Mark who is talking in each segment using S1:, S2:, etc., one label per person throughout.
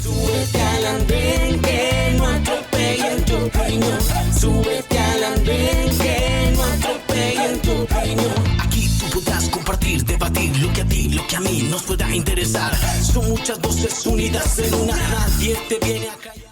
S1: Súbete al andén que no atropellen tu opinión. Súbete al andén que no atropellen tu opinión. Aquí tú podrás compartir, debatir lo que a ti, lo que a mí nos pueda interesar. Son muchas voces unidas en una, nadie te viene a callar.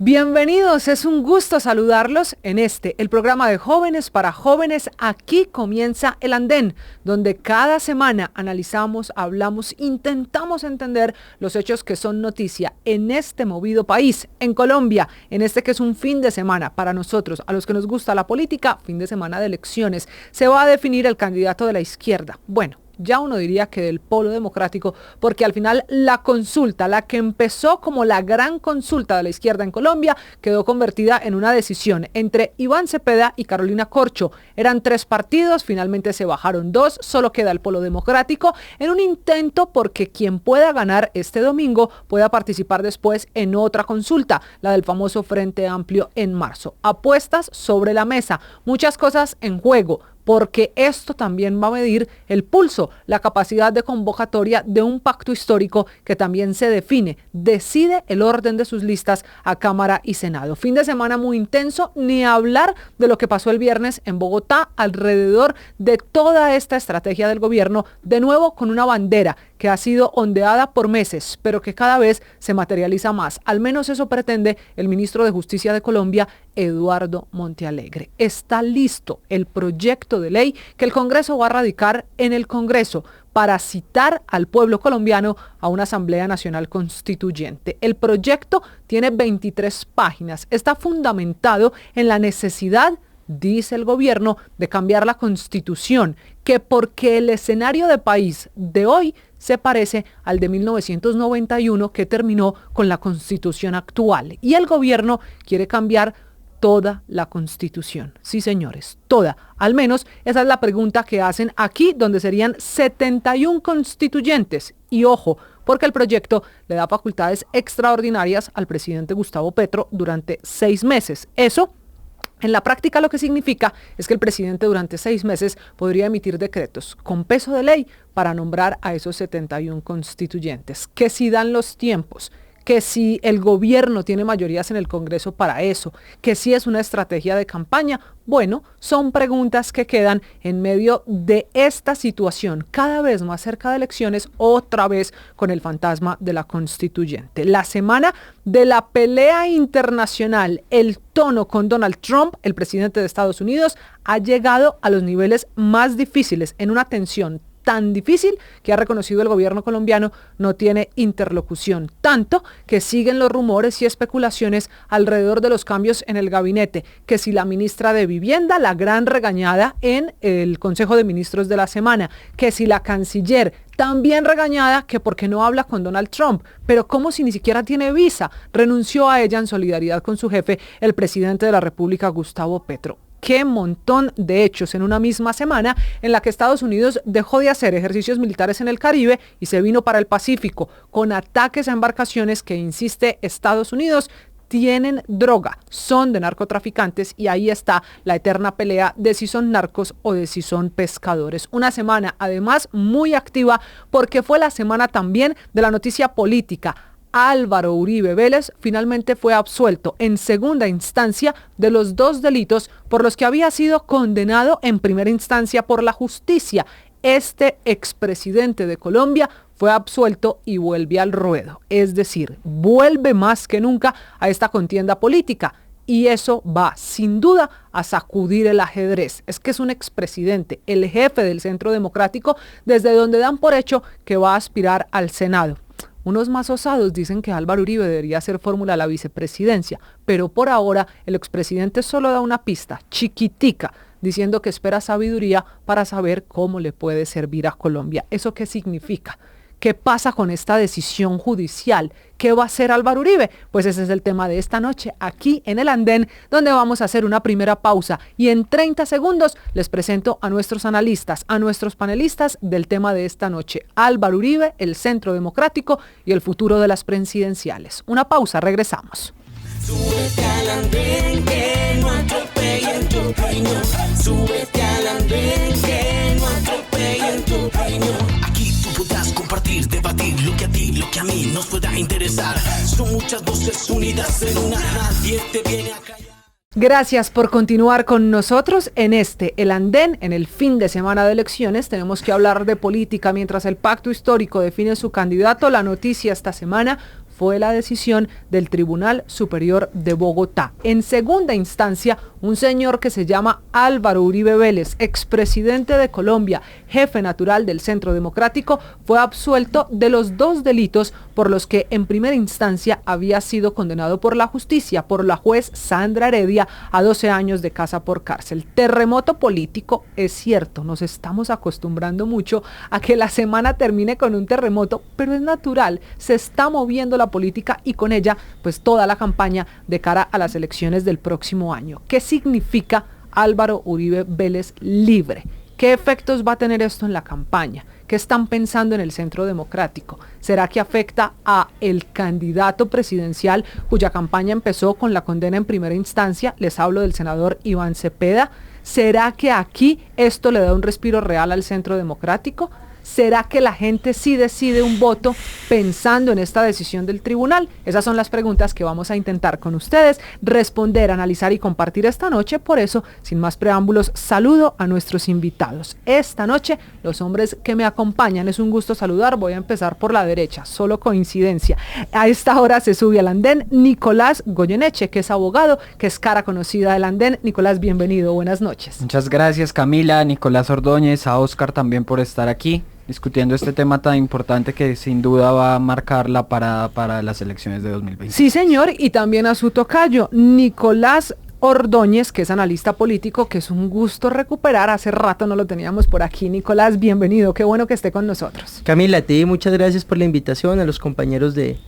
S2: Bienvenidos, es un gusto saludarlos en el programa de Jóvenes para Jóvenes. Aquí comienza El Andén, donde cada semana analizamos, hablamos, intentamos entender los hechos que son noticia en este movido país, en Colombia, en que es un fin de semana para nosotros, a los que nos gusta la política, fin de semana de elecciones. Se va a definir el candidato de la izquierda. Bueno, ya uno diría que del polo democrático, porque al final la consulta, la que empezó como la gran consulta de la izquierda en Colombia, quedó convertida en una decisión entre Iván Cepeda y Carolina Corcho. Eran 3 partidos, finalmente se bajaron 2, solo queda el polo democrático, en un intento porque quien pueda ganar este domingo pueda participar después en otra consulta, la del famoso Frente Amplio en marzo. Apuestas sobre la mesa, muchas cosas en juego, porque esto también va a medir el pulso, la capacidad de convocatoria de un pacto histórico que también se decide el orden de sus listas a Cámara y Senado. Fin de semana muy intenso, ni hablar de lo que pasó el viernes en Bogotá alrededor de toda esta estrategia del gobierno, de nuevo con una bandera que ha sido ondeada por meses, pero que cada vez se materializa más. Al menos eso pretende el ministro de Justicia de Colombia, Eduardo Montealegre. Está listo el proyecto de ley que el Congreso va a radicar en el Congreso para citar al pueblo colombiano a una Asamblea Nacional Constituyente. El proyecto tiene 23 páginas. Está fundamentado en la necesidad, dice el gobierno, de cambiar la Constitución, que porque el escenario de país de hoy se parece al de 1991 que terminó con la Constitución actual. Y el gobierno quiere cambiar toda la Constitución. Sí, señores, toda. Al menos esa es la pregunta que hacen aquí, donde serían 71 constituyentes. Y ojo, porque el proyecto le da facultades extraordinarias al presidente Gustavo Petro durante 6 meses. Eso, en la práctica, lo que significa es que el presidente durante 6 meses podría emitir decretos con peso de ley para nombrar a esos 71 constituyentes. Que si dan los tiempos, que si el gobierno tiene mayorías en el Congreso para eso, que si es una estrategia de campaña, bueno, son preguntas que quedan en medio de esta situación cada vez más cerca de elecciones, otra vez con el fantasma de la constituyente. La semana de la pelea internacional, el tono con Donald Trump, el presidente de Estados Unidos, ha llegado a los niveles más difíciles en una tensión tan difícil que ha reconocido el gobierno colombiano no tiene interlocución, tanto que siguen los rumores y especulaciones alrededor de los cambios en el gabinete, que si la ministra de Vivienda, la gran regañada en el Consejo de Ministros de la semana, que si la canciller, también regañada que porque no habla con Donald Trump, pero como si ni siquiera tiene visa, renunció a ella en solidaridad con su jefe, el presidente de la República, Gustavo Petro. Qué montón de hechos en una misma semana en la que Estados Unidos dejó de hacer ejercicios militares en el Caribe y se vino para el Pacífico con ataques a embarcaciones que, insiste Estados Unidos, tienen droga, son de narcotraficantes, y ahí está la eterna pelea de si son narcos o de si son pescadores. Una semana además muy activa porque fue la semana también de la noticia política. Álvaro Uribe Vélez finalmente fue absuelto en segunda instancia de los 2 delitos por los que había sido condenado en primera instancia por la justicia. Este expresidente de Colombia fue absuelto y vuelve al ruedo, es decir, vuelve más que nunca a esta contienda política. Y eso va, sin duda, a sacudir el ajedrez. Es que es un expresidente, el jefe del Centro Democrático, desde donde dan por hecho que va a aspirar al Senado. Unos más osados dicen que Álvaro Uribe debería hacer fórmula a la vicepresidencia, pero por ahora el expresidente solo da una pista, chiquitica, diciendo que espera sabiduría para saber cómo le puede servir a Colombia. ¿Eso qué significa? ¿Qué pasa con esta decisión judicial? ¿Qué va a hacer Álvaro Uribe? Pues ese es el tema de esta noche aquí en El Andén, donde vamos a hacer una primera pausa y en 30 segundos les presento a nuestros analistas, a nuestros panelistas del tema de esta noche. Álvaro Uribe, el Centro Democrático y el futuro de las presidenciales. Una pausa, regresamos.
S1: Súbete al andén que no atropellen tu opinión. Súbete al andén que no atropellen tu opinión. Aquí tú podrás compartir, debatir lo que a ti, lo que a mí nos pueda interesar. Son muchas voces unidas en una, nadie te viene a callar.
S2: Gracias por continuar con nosotros en El Andén, en el fin de semana de elecciones. Tenemos que hablar de política mientras el pacto histórico define su candidato. La noticia esta semana fue la decisión del Tribunal Superior de Bogotá. En segunda instancia, un señor que se llama Álvaro Uribe Vélez, expresidente de Colombia, jefe natural del Centro Democrático, fue absuelto de los 2 delitos por los que en primera instancia había sido condenado por la justicia, por la juez Sandra Heredia, a 12 años de casa por cárcel. Terremoto político, es cierto, nos estamos acostumbrando mucho a que la semana termine con un terremoto, pero es natural, se está moviendo la política y con ella pues toda la campaña de cara a las elecciones del próximo año. ¿Qué significa Álvaro Uribe Vélez libre? ¿Qué efectos va a tener esto en la campaña? ¿Qué están pensando en el Centro Democrático? ¿Será que afecta a el candidato presidencial cuya campaña empezó con la condena en primera instancia? Les hablo del senador Iván Cepeda. ¿Será que aquí esto le da un respiro real al Centro Democrático? ¿Será que la gente sí decide un voto pensando en esta decisión del tribunal? Esas son las preguntas que vamos a intentar con ustedes responder, analizar y compartir esta noche. Por eso, sin más preámbulos, saludo a nuestros invitados. Esta noche, los hombres que me acompañan, es un gusto saludar. Voy a empezar por la derecha, solo coincidencia. A esta hora se sube al andén Nicolás Goyeneche, que es abogado, que es cara conocida del andén. Nicolás, bienvenido, buenas noches.
S3: Muchas gracias, Camila, Nicolás Ordóñez, a Oscar también por estar aquí, discutiendo este tema tan importante que sin duda va a marcar la parada para las elecciones de 2020.
S2: Sí, señor, y también a su tocayo, Nicolás Ordóñez, que es analista político, que es un gusto recuperar. Hace rato no lo teníamos por aquí. Nicolás, bienvenido, qué bueno que esté con nosotros.
S4: Camila, a ti muchas gracias por la invitación, a los compañeros de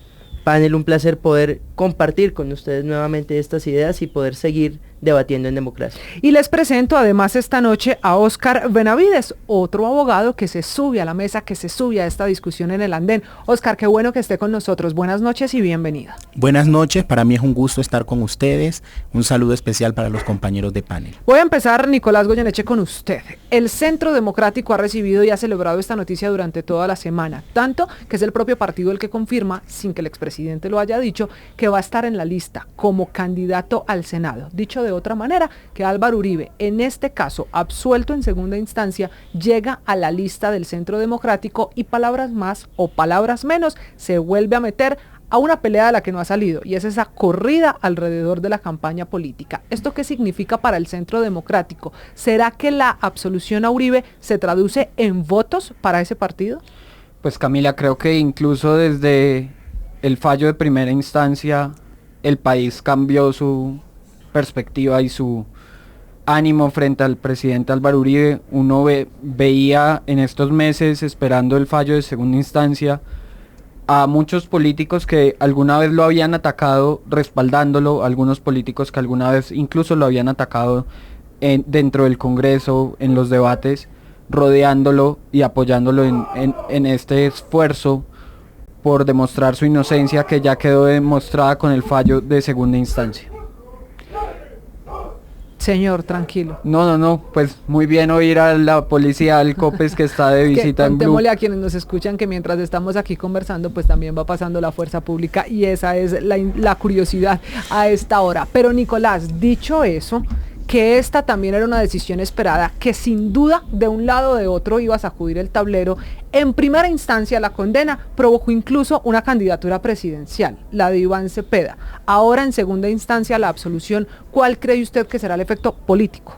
S4: panel, un placer poder compartir con ustedes nuevamente estas ideas y poder seguir debatiendo en democracia.
S2: Y les presento además esta noche a Oscar Benavides, otro abogado que se sube a la mesa, que se sube a esta discusión en el andén. Oscar, qué bueno que esté con nosotros. Buenas noches y bienvenido.
S5: Buenas noches, para mí es un gusto estar con ustedes. Un saludo especial para los compañeros de panel.
S2: Voy a empezar, Nicolás Goyeneche, con usted. El Centro Democrático ha recibido y ha celebrado esta noticia durante toda la semana, tanto que es el propio partido el que confirma, sin que el expresidente lo haya dicho, que va a estar en la lista como candidato al Senado. Dicho de otra manera, que Álvaro Uribe, en este caso absuelto en segunda instancia, llega a la lista del Centro Democrático y palabras más o palabras menos se vuelve a meter a una pelea de la que no ha salido, y es esa corrida alrededor de la campaña política. ¿Esto qué significa para el Centro Democrático? ¿Será que la absolución a Uribe se traduce en votos para ese partido?
S3: Pues Camila, creo que incluso desde el fallo de primera instancia, el país cambió su perspectiva y su ánimo frente al presidente Álvaro Uribe. Uno veía en estos meses, esperando el fallo de segunda instancia, a muchos políticos que alguna vez lo habían atacado respaldándolo, algunos políticos que alguna vez incluso lo habían atacado dentro del Congreso, en los debates, rodeándolo y apoyándolo en este esfuerzo por demostrar su inocencia, que ya quedó demostrada con el fallo de segunda instancia.
S2: Señor, tranquilo.
S3: No, pues muy bien oír a la policía, al COPES, que está de visita en Blue.
S2: Contémosle a quienes nos escuchan que mientras estamos aquí conversando, pues también va pasando la fuerza pública, y esa es la curiosidad a esta hora. Pero Nicolás, dicho eso, que esta también era una decisión esperada, que sin duda de un lado o de otro iba a sacudir el tablero. En primera instancia la condena provocó incluso una candidatura presidencial, la de Iván Cepeda. Ahora en segunda instancia la absolución. ¿Cuál cree usted que será el efecto político?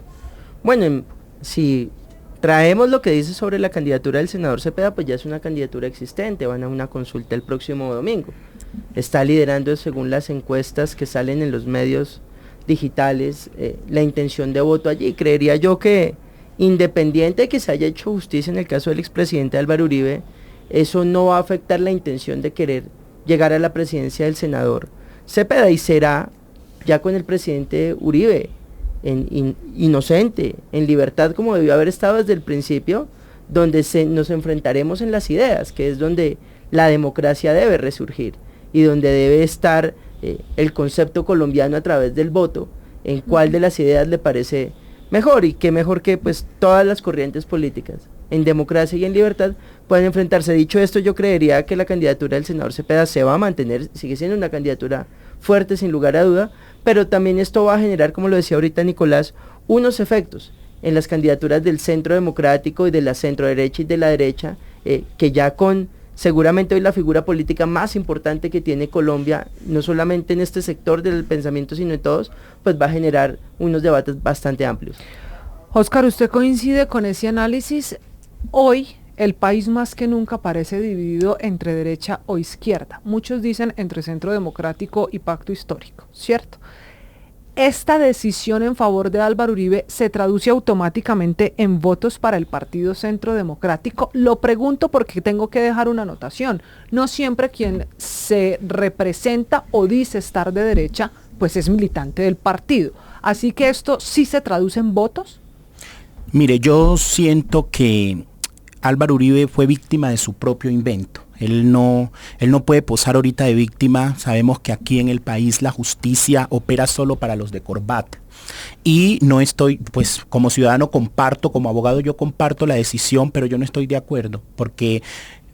S4: Bueno, si traemos lo que dice sobre la candidatura del senador Cepeda, pues ya es una candidatura existente, van a una consulta el próximo domingo. Está liderando, según las encuestas que salen en los medios digitales, la intención de voto allí. Creería yo que, independiente de que se haya hecho justicia en el caso del expresidente Álvaro Uribe, eso no va a afectar la intención de querer llegar a la presidencia del senador Cepeda, y será ya con el presidente Uribe inocente, en libertad, como debió haber estado desde el principio, donde nos enfrentaremos en las ideas, que es donde la democracia debe resurgir y donde debe estar el concepto colombiano a través del voto, en cuál de las ideas le parece mejor, y qué mejor que pues todas las corrientes políticas en democracia y en libertad, puedan enfrentarse. Dicho esto, yo creería que la candidatura del senador Cepeda se va a mantener, sigue siendo una candidatura fuerte sin lugar a duda, pero también esto va a generar, como lo decía ahorita Nicolás, unos efectos en las candidaturas del centro democrático y de la centro derecha y de la derecha, que ya con seguramente hoy la figura política más importante que tiene Colombia, no solamente en este sector del pensamiento, sino en todos, pues va a generar unos debates bastante amplios.
S2: Óscar, ¿usted coincide con ese análisis? Hoy el país más que nunca parece dividido entre derecha o izquierda. Muchos dicen entre centro democrático y pacto histórico, ¿cierto? ¿Esta decisión en favor de Álvaro Uribe se traduce automáticamente en votos para el Partido Centro Democrático? Lo pregunto porque tengo que dejar una anotación. No siempre quien se representa o dice estar de derecha, pues es militante del partido. Así que esto sí se traduce en votos.
S5: Mire, yo siento que Álvaro Uribe fue víctima de su propio invento. Él no puede posar ahorita de víctima. Sabemos que aquí en el país la justicia opera solo para los de corbata. Y no estoy, pues como ciudadano comparto, como abogado yo comparto la decisión, pero yo no estoy de acuerdo, porque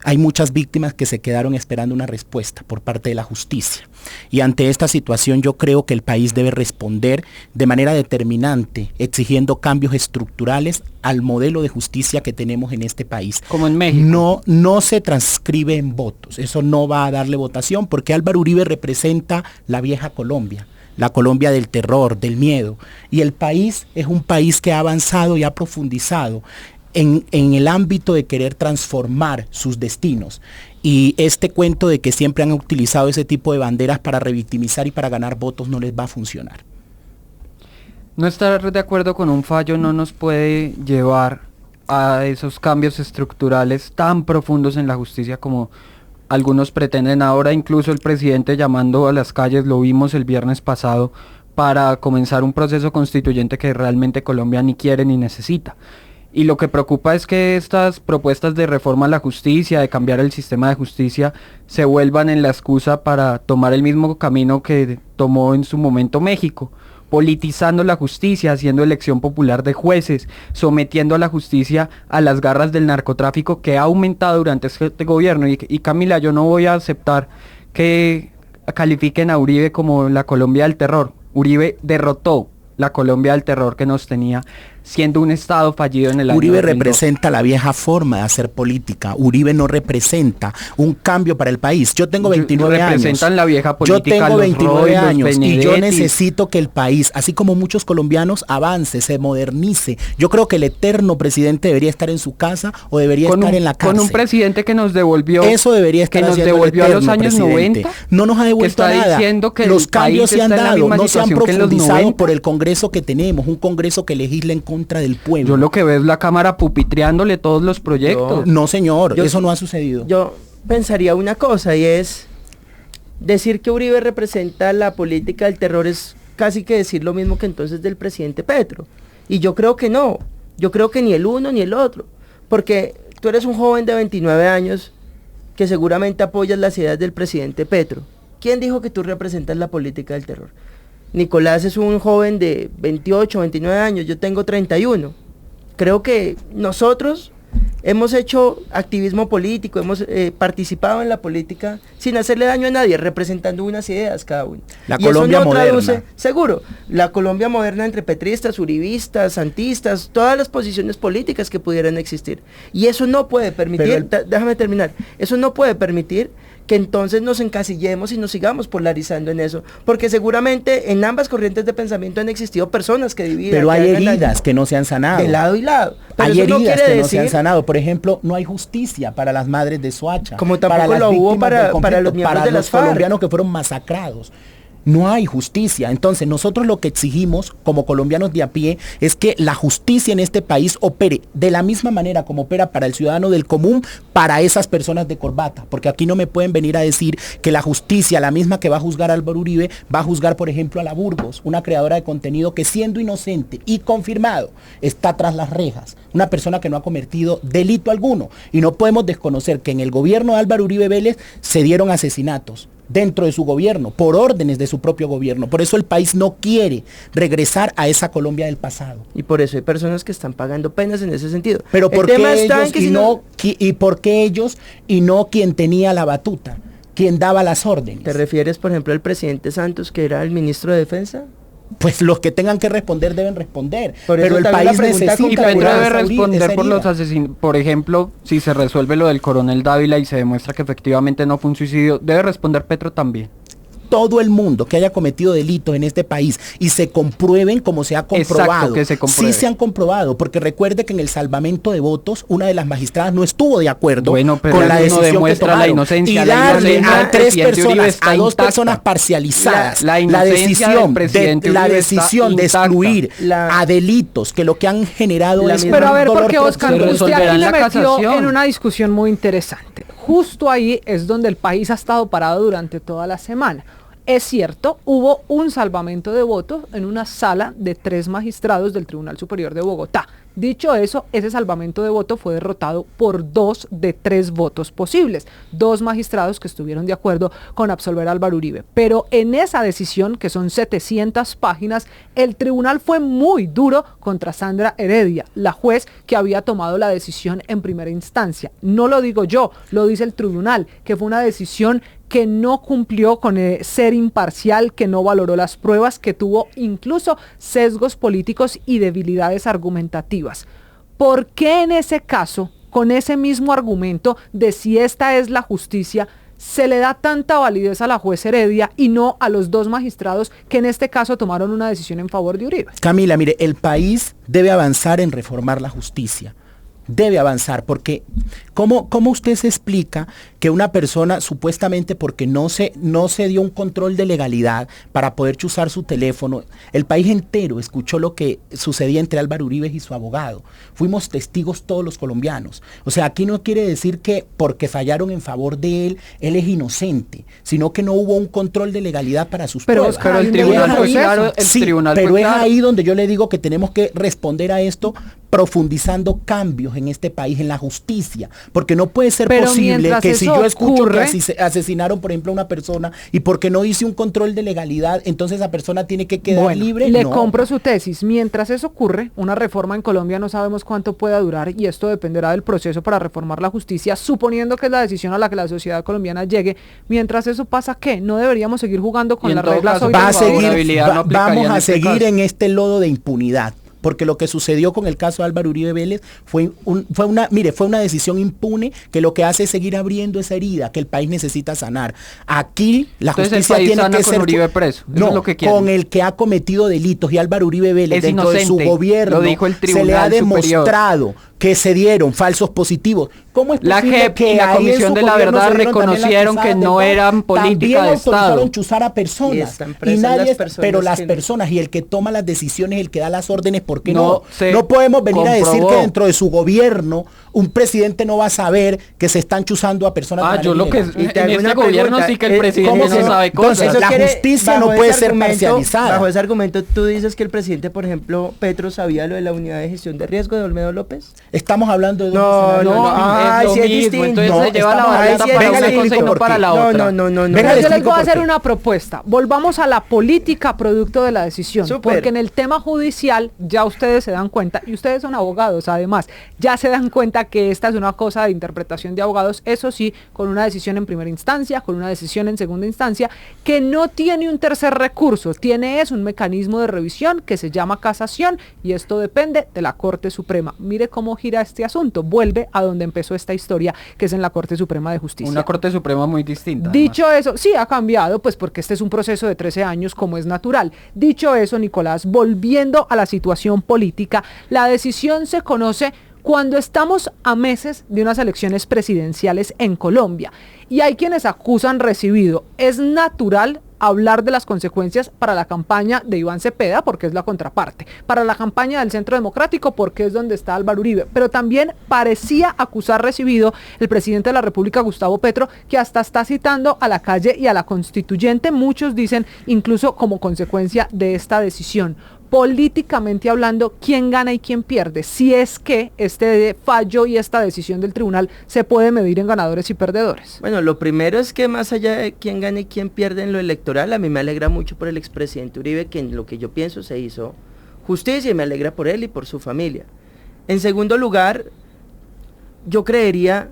S5: hay muchas víctimas que se quedaron esperando una respuesta por parte de la justicia. Y ante esta situación yo creo que el país debe responder de manera determinante, exigiendo cambios estructurales al modelo de justicia que tenemos en este país.
S3: Como en México.
S5: No se transcribe en votos, eso no va a darle votación, porque Álvaro Uribe representa la vieja Colombia. La Colombia del terror, del miedo. Y el país es un país que ha avanzado y ha profundizado en el ámbito de querer transformar sus destinos. Y este cuento de que siempre han utilizado ese tipo de banderas para revictimizar y para ganar votos no les va a funcionar.
S3: No estar de acuerdo con un fallo no nos puede llevar a esos cambios estructurales tan profundos en la justicia como algunos pretenden ahora. Incluso el presidente llamando a las calles, lo vimos el viernes pasado, para comenzar un proceso constituyente que realmente Colombia ni quiere ni necesita. Y lo que preocupa es que estas propuestas de reforma a la justicia, de cambiar el sistema de justicia, se vuelvan en la excusa para tomar el mismo camino que tomó en su momento México, politizando la justicia, haciendo elección popular de jueces, sometiendo a la justicia a las garras del narcotráfico que ha aumentado durante este gobierno. Y Camila, yo no voy a aceptar que califiquen a Uribe como la Colombia del terror. Uribe derrotó la Colombia del terror que nos tenía, siendo un estado fallido en el año
S5: Uribe
S3: 2012.
S5: representa la vieja forma de hacer política. Uribe no representa un cambio para el país. Yo tengo 29 años.
S3: Representan la vieja política.
S5: Yo tengo 29
S3: Roy,
S5: años y yo
S3: Benedetti.
S5: necesito que el país, así como muchos colombianos, avance, se modernice. Yo creo que el eterno presidente debería estar en su casa o debería estar en la cárcel.
S3: Con un presidente que nos devolvió,
S5: eso debería estar
S3: que nos
S5: haciendo el
S3: devolvió a los
S5: eterno
S3: años
S5: presidente.
S3: 90.
S5: No nos ha devuelto
S3: que está
S5: nada.
S3: diciendo que
S5: los
S3: el
S5: cambios
S3: país
S5: se han
S3: está en la
S5: dado,
S3: misma
S5: no se han
S3: situación que en los
S5: profundizado
S3: 90.
S5: por el Congreso que tenemos, un Congreso que legisla en contra del pueblo.
S3: Yo lo que veo es la Cámara pupitreándole todos los proyectos.
S5: No, señor, eso no ha sucedido.
S4: Yo pensaría una cosa, y es decir que Uribe representa la política del terror es casi que decir lo mismo que entonces del presidente Petro. Y yo creo que no, yo creo que ni el uno ni el otro, porque tú eres un joven de 29 años que seguramente apoyas las ideas del presidente Petro. ¿Quién dijo que tú representas la política del terror? Nicolás es un joven de 28, 29 años, yo tengo 31. Creo que nosotros hemos hecho activismo político, hemos participado en la política sin hacerle daño a nadie, representando unas ideas cada uno.
S5: La
S4: y
S5: Colombia
S4: eso no
S5: moderna.
S4: traduce, seguro, la Colombia moderna entre petristas, uribistas, santistas, todas las posiciones políticas que pudieran existir. Y eso no puede permitir, déjame terminar, eso no puede permitir que entonces nos encasillemos y nos sigamos polarizando en eso, porque seguramente en ambas corrientes de pensamiento han existido personas que dividen.
S5: Pero hay heridas que no se han sanado.
S4: De lado y lado. Pero
S5: Hay
S4: eso no
S5: heridas
S4: quiere
S5: que no
S4: decir,
S5: se han sanado. Por ejemplo, no hay justicia para las madres de Soacha.
S4: Como tampoco
S5: para las
S4: lo hubo
S5: víctimas del conflicto,
S4: para los miembros
S5: para
S4: de
S5: los
S4: las FARC.
S5: colombianos que fueron masacrados. No hay justicia. Entonces nosotros lo que exigimos como colombianos de a pie es que la justicia en este país opere de la misma manera como opera para el ciudadano del común, para esas personas de corbata. Porque aquí no me pueden venir a decir que la justicia, la misma que va a juzgar a Álvaro Uribe, va a juzgar por ejemplo a la Burgos, una creadora de contenido que siendo inocente y confirmado está tras las rejas. Una persona que no ha cometido delito alguno. Y no podemos desconocer que en el gobierno de Álvaro Uribe Vélez se dieron asesinatos dentro de su gobierno, por órdenes de su propio gobierno. Por eso el país no quiere regresar a esa Colombia del pasado.
S4: Y por eso hay personas que están pagando penas en ese sentido.
S5: Pero
S4: El
S5: ¿por
S4: tema
S5: qué
S4: está en
S5: ellos
S4: que
S5: y
S4: si
S5: no, y por qué ellos y no quien tenía la batuta, quien daba las órdenes?
S4: ¿Te refieres, por ejemplo, al presidente Santos, que era el ministro de Defensa?
S5: Pues los que tengan que responder deben responder.
S4: Por eso
S5: Pero el
S4: te hago la
S5: país
S4: pregunta
S5: necesita
S3: Y
S4: concreta.
S3: Petro
S5: curar
S3: debe
S5: esa
S3: responder por los
S5: herida.
S3: asesinos. Por ejemplo, si se resuelve lo del coronel Dávila y se demuestra que efectivamente no fue un suicidio, debe responder Petro también.
S5: Todo el mundo que haya cometido delitos en este país y se comprueben como se ha comprobado.
S3: Exacto, que se compruebe.
S5: Sí se han comprobado, porque recuerde que en el salvamento de votos una de las magistradas no estuvo de acuerdo
S3: Bueno, pero
S5: con la
S3: eso no
S5: decisión que
S3: demuestra la
S5: tomaron.
S3: inocencia.
S5: Y
S3: La
S5: darle
S3: inocencia del
S5: a tres
S3: presidente Uribe
S5: personas,
S3: está
S5: a dos
S3: intacta.
S5: personas parcializadas,
S3: La
S5: la
S3: inocencia del
S5: decisión
S3: presidente
S5: de, la
S3: Uribe está
S5: decisión de
S3: intacta.
S5: excluir a delitos que lo que han generado
S4: La
S5: es
S4: misma-
S2: Pero a
S5: un
S2: ver,
S5: dolor
S2: porque Oscar,
S5: profundo.
S2: usted
S3: resolverá
S2: aquí
S3: en
S2: le
S3: la
S2: metió
S3: casación.
S2: en una discusión muy interesante. Justo ahí es donde el país ha estado parado durante toda la semana. Es cierto, hubo un salvamento de votos en una sala de 3 magistrados del Tribunal Superior de Bogotá. Dicho eso, ese salvamento de voto fue derrotado por 2 de 3 votos posibles. 2 magistrados que estuvieron de acuerdo con absolver a Álvaro Uribe. Pero en esa decisión, que son 700 páginas, el tribunal fue muy duro contra Sandra Heredia, la juez que había tomado la decisión en primera instancia. No lo digo yo, lo dice el tribunal, que fue una decisión que no cumplió con ser imparcial, que no valoró las pruebas, que tuvo incluso sesgos políticos y debilidades argumentativas. ¿Por qué en ese caso, con ese mismo argumento de si esta es la justicia, se le da tanta validez a la juez Heredia y no a los 2 magistrados que en este caso tomaron una decisión en favor de Uribe?
S5: Camila, mire, el país debe avanzar en reformar la justicia. Debe avanzar, porque ¿cómo usted se explica que una persona supuestamente porque no se dio un control de legalidad para poder chuzar su teléfono, el país entero escuchó lo que sucedía entre Álvaro Uribe y su abogado? Fuimos testigos todos los colombianos. O sea, aquí no quiere decir que porque fallaron en favor de él es inocente, sino que no hubo un control de legalidad para sus
S2: Pero,
S5: pruebas.
S2: Oscar,
S3: Pero el
S2: hay
S3: tribunal
S2: un
S3: fue
S2: proceso.
S3: claro, el
S5: Sí,
S3: tribunal
S5: pero
S3: fue
S5: es
S3: claro.
S5: ahí donde yo le digo que tenemos que responder a esto profundizando cambios en este país, en la justicia, porque no puede ser
S2: Pero
S5: posible
S2: mientras
S5: que si
S2: eso
S5: yo escucho
S2: ocurre,
S5: que asesinaron, por ejemplo, a una persona y porque no hice un control de legalidad, entonces esa persona tiene que quedar
S2: Bueno,
S5: libre.
S2: le
S5: No.
S2: compro su tesis. Mientras eso ocurre, una reforma en Colombia no sabemos cuánto pueda durar y esto dependerá del proceso para reformar la justicia, suponiendo que es la decisión a la que la sociedad colombiana llegue. Mientras eso pasa, ¿qué? ¿No deberíamos seguir jugando con
S3: Y en
S2: las
S3: todo
S2: reglas
S3: caso,
S2: hoy
S5: Va a
S2: del favor?
S5: seguir,
S3: favorabilidad no aplicaría
S5: vamos
S3: en
S5: a
S3: este
S5: seguir
S3: caso.
S5: en este lodo de impunidad. Porque lo que sucedió con el caso de Álvaro Uribe Vélez fue una decisión impune que lo que hace es seguir abriendo esa herida que el país necesita sanar. Aquí la
S3: Entonces, el
S5: justicia
S3: país
S5: tiene
S3: sana
S5: que
S3: con
S5: ser
S3: Uribe preso. Eso
S5: no,
S3: es lo que quieren.
S5: con el que ha cometido delitos, y Álvaro Uribe Vélez
S3: Es
S5: dentro de su
S3: inocente,
S5: gobierno
S3: lo dijo el
S5: se le ha
S3: Tribunal Superior.
S5: demostrado que se dieron falsos positivos. ¿Cómo es
S3: La
S5: posible
S3: JEP
S5: que
S3: y la
S5: ahí en
S3: Comisión
S5: su
S3: de la
S5: gobierno
S3: Verdad
S5: se dieron también las
S3: reconocieron que
S5: cruzadas
S3: no
S5: del
S3: eran
S5: También
S3: política de
S5: autorizaron
S3: Estado?
S5: chuzar a
S4: Y
S5: personas
S4: están
S5: y
S4: presas
S5: nadie
S4: las personas
S5: pero las
S4: que-
S5: personas y el que toma las decisiones, el que da las órdenes, ¿por qué
S3: No
S5: no?
S3: se
S5: No podemos venir a decir
S3: comprobó.
S5: que dentro de su gobierno un presidente no va a saber que se están chuzando a personas. de
S3: Yo
S5: manera
S3: lo que
S5: ilegal.
S4: Y te hago
S3: en este
S4: una
S3: gobierno
S4: pregunta,
S3: sí que el
S4: ¿cómo
S3: presidente
S4: se-
S3: no sabe
S5: entonces,
S3: cosas.
S5: la justicia no
S4: bajo
S5: puede
S4: ese
S5: ser
S4: argumento-
S5: parcializada.
S4: Bajo ese argumento, tú dices que el presidente, por ejemplo, Petro, sabía lo de la unidad de gestión de riesgo de Olmedo López.
S5: Estamos hablando de dos
S4: No,
S5: escenarios
S4: no,
S5: distintos.
S4: ay,
S3: es lo
S4: sí es
S3: mismo,
S4: distinto.
S3: entonces
S5: No,
S3: se lleva la
S5: estamos
S3: batuta
S5: hablando-
S3: para
S5: venga,
S3: una
S5: le
S3: cosa y
S5: explico
S3: no
S5: por
S3: para
S5: qué.
S3: la
S4: No,
S3: otra.
S4: no.
S5: Venga,
S2: Pero
S5: le
S2: yo les
S5: explico
S2: voy a
S5: por
S2: hacer
S5: qué.
S2: una propuesta. Volvamos a la política producto de la decisión.
S4: Súper.
S2: Porque en el tema judicial ya ustedes se dan cuenta, y ustedes son abogados además, ya se dan cuenta que esta es una cosa de interpretación de abogados, eso sí, con una decisión en primera instancia, con una decisión en segunda instancia, que no tiene un tercer recurso, tiene un mecanismo de revisión que se llama casación y esto depende de la Corte Suprema. Mire cómo gira este asunto, vuelve a donde empezó esta historia, que es en la Corte Suprema de Justicia.
S3: Una Corte Suprema muy distinta.
S2: Dicho eso, sí ha cambiado, pues porque este es un proceso de 13 años como es natural. Dicho eso, Nicolás, volviendo a la situación política, la decisión se conoce cuando estamos a meses de unas elecciones presidenciales en Colombia. Y hay quienes acusan recibido. Es natural hablar de las consecuencias para la campaña de Iván Cepeda, porque es la contraparte, para la campaña del Centro Democrático, porque es donde está Álvaro Uribe, pero también parecía acusar recibido el presidente de la República, Gustavo Petro, que hasta está citando a la calle y a la constituyente, muchos dicen incluso como consecuencia de esta decisión. políticamente hablando, quién gana y quién pierde, si es que este fallo y esta decisión del tribunal se puede medir en ganadores y perdedores.
S4: Bueno, lo primero es que más allá de quién gana y quién pierde en lo electoral, a mí me alegra mucho por el expresidente Uribe, que en lo que yo pienso se hizo justicia, y me alegra por él y por su familia. En segundo lugar, yo creería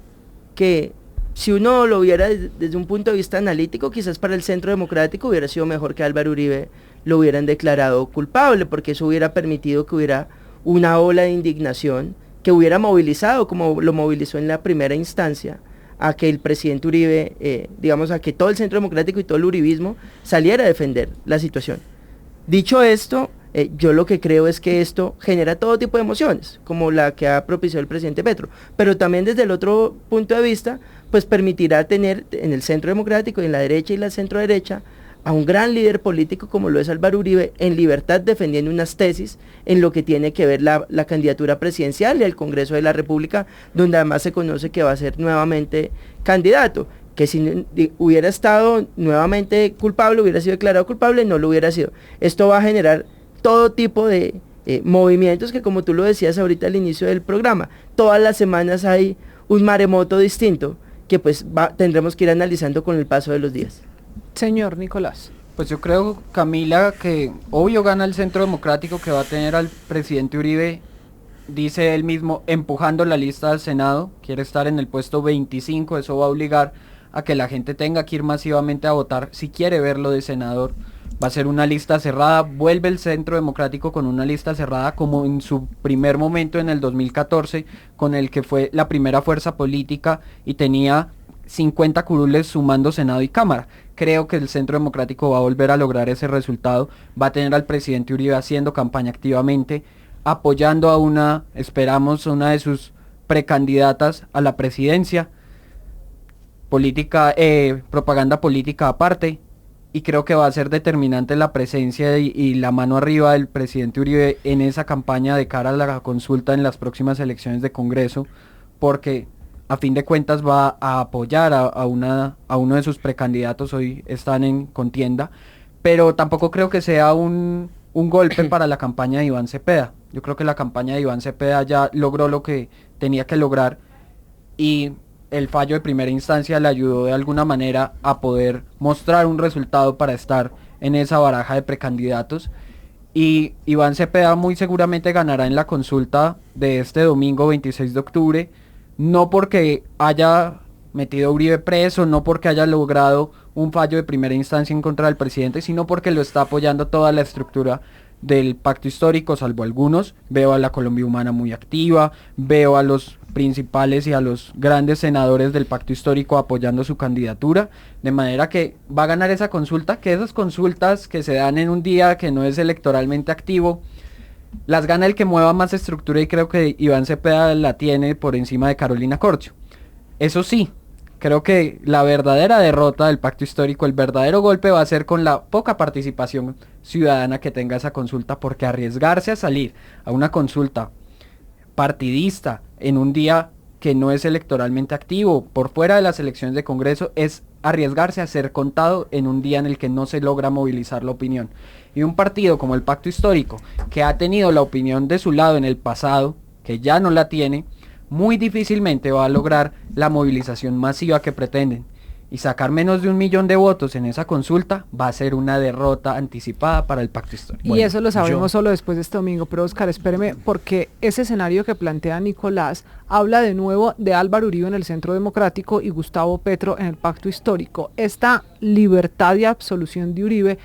S4: que si uno lo viera desde un punto de vista analítico, quizás para el Centro Democrático hubiera sido mejor que Álvaro Uribe lo hubieran declarado culpable, porque eso hubiera permitido que hubiera una ola de indignación que hubiera movilizado, como lo movilizó en la primera instancia, a que el presidente Uribe, a que todo el Centro Democrático y todo el uribismo saliera a defender la situación. Dicho esto, yo lo que creo es que esto genera todo tipo de emociones, como la que ha propiciado el presidente Petro, pero también desde el otro punto de vista, pues permitirá tener en el Centro Democrático, en la derecha y la centro derecha, a un gran líder político como lo es Álvaro Uribe, en libertad defendiendo unas tesis en lo que tiene que ver la candidatura presidencial y el Congreso de la República, donde además se conoce que va a ser nuevamente candidato, que si hubiera estado nuevamente culpable, hubiera sido declarado culpable, no lo hubiera sido. Esto va a generar todo tipo de movimientos que, como tú lo decías ahorita al inicio del programa, todas las semanas hay un maremoto distinto que pues tendremos que ir analizando con el paso de los días.
S2: Señor Nicolás.
S3: Pues yo creo, Camila, que obvio gana el Centro Democrático, que va a tener al presidente Uribe, dice él mismo, empujando la lista al Senado, quiere estar en el puesto 25, eso va a obligar a que la gente tenga que ir masivamente a votar si quiere verlo de senador. Va a ser una lista cerrada, vuelve el Centro Democrático con una lista cerrada como en su primer momento en el 2014, con el que fue la primera fuerza política y tenía 50 curules sumando Senado y Cámara. Creo que el Centro Democrático va a volver a lograr ese resultado, va a tener al presidente Uribe haciendo campaña activamente, apoyando a esperamos, una de sus precandidatas a la presidencia, propaganda política aparte, y creo que va a ser determinante la presencia y la mano arriba del presidente Uribe en esa campaña de cara a la consulta en las próximas elecciones de Congreso, porque a fin de cuentas va a apoyar a uno de sus precandidatos, hoy están en contienda, pero tampoco creo que sea un golpe para la campaña de Iván Cepeda. Yo creo que la campaña de Iván Cepeda ya logró lo que tenía que lograr y el fallo de primera instancia le ayudó de alguna manera a poder mostrar un resultado para estar en esa baraja de precandidatos. Y Iván Cepeda muy seguramente ganará en la consulta de este domingo 26 de octubre, no porque haya metido a Uribe preso, no porque haya logrado un fallo de primera instancia en contra del presidente, sino porque lo está apoyando toda la estructura del pacto histórico, salvo algunos. Veo a la Colombia Humana muy activa, veo a los principales y a los grandes senadores del pacto histórico apoyando su candidatura, de manera que va a ganar esa consulta, que esas consultas que se dan en un día que no es electoralmente activo, las gana el que mueva más estructura, y creo que Iván Cepeda la tiene por encima de Carolina Corcho. Eso sí, creo que la verdadera derrota del pacto histórico, el verdadero golpe va a ser con la poca participación ciudadana que tenga esa consulta, porque arriesgarse a salir a una consulta partidista en un día que no es electoralmente activo, por fuera de las elecciones de Congreso, es arriesgarse a ser contado en un día en el que no se logra movilizar la opinión. Y un partido como el Pacto Histórico, que ha tenido la opinión de su lado en el pasado, que ya no la tiene, muy difícilmente va a lograr la movilización masiva que pretenden. Y sacar menos de 1 millón de votos en esa consulta va a ser una derrota anticipada para el Pacto Histórico.
S2: Y bueno, eso lo sabremos solo después de este domingo. Pero Oscar, espéreme, porque ese escenario que plantea Nicolás habla de nuevo de Álvaro Uribe en el Centro Democrático y Gustavo Petro en el Pacto Histórico. Esta libertad y absolución de Uribe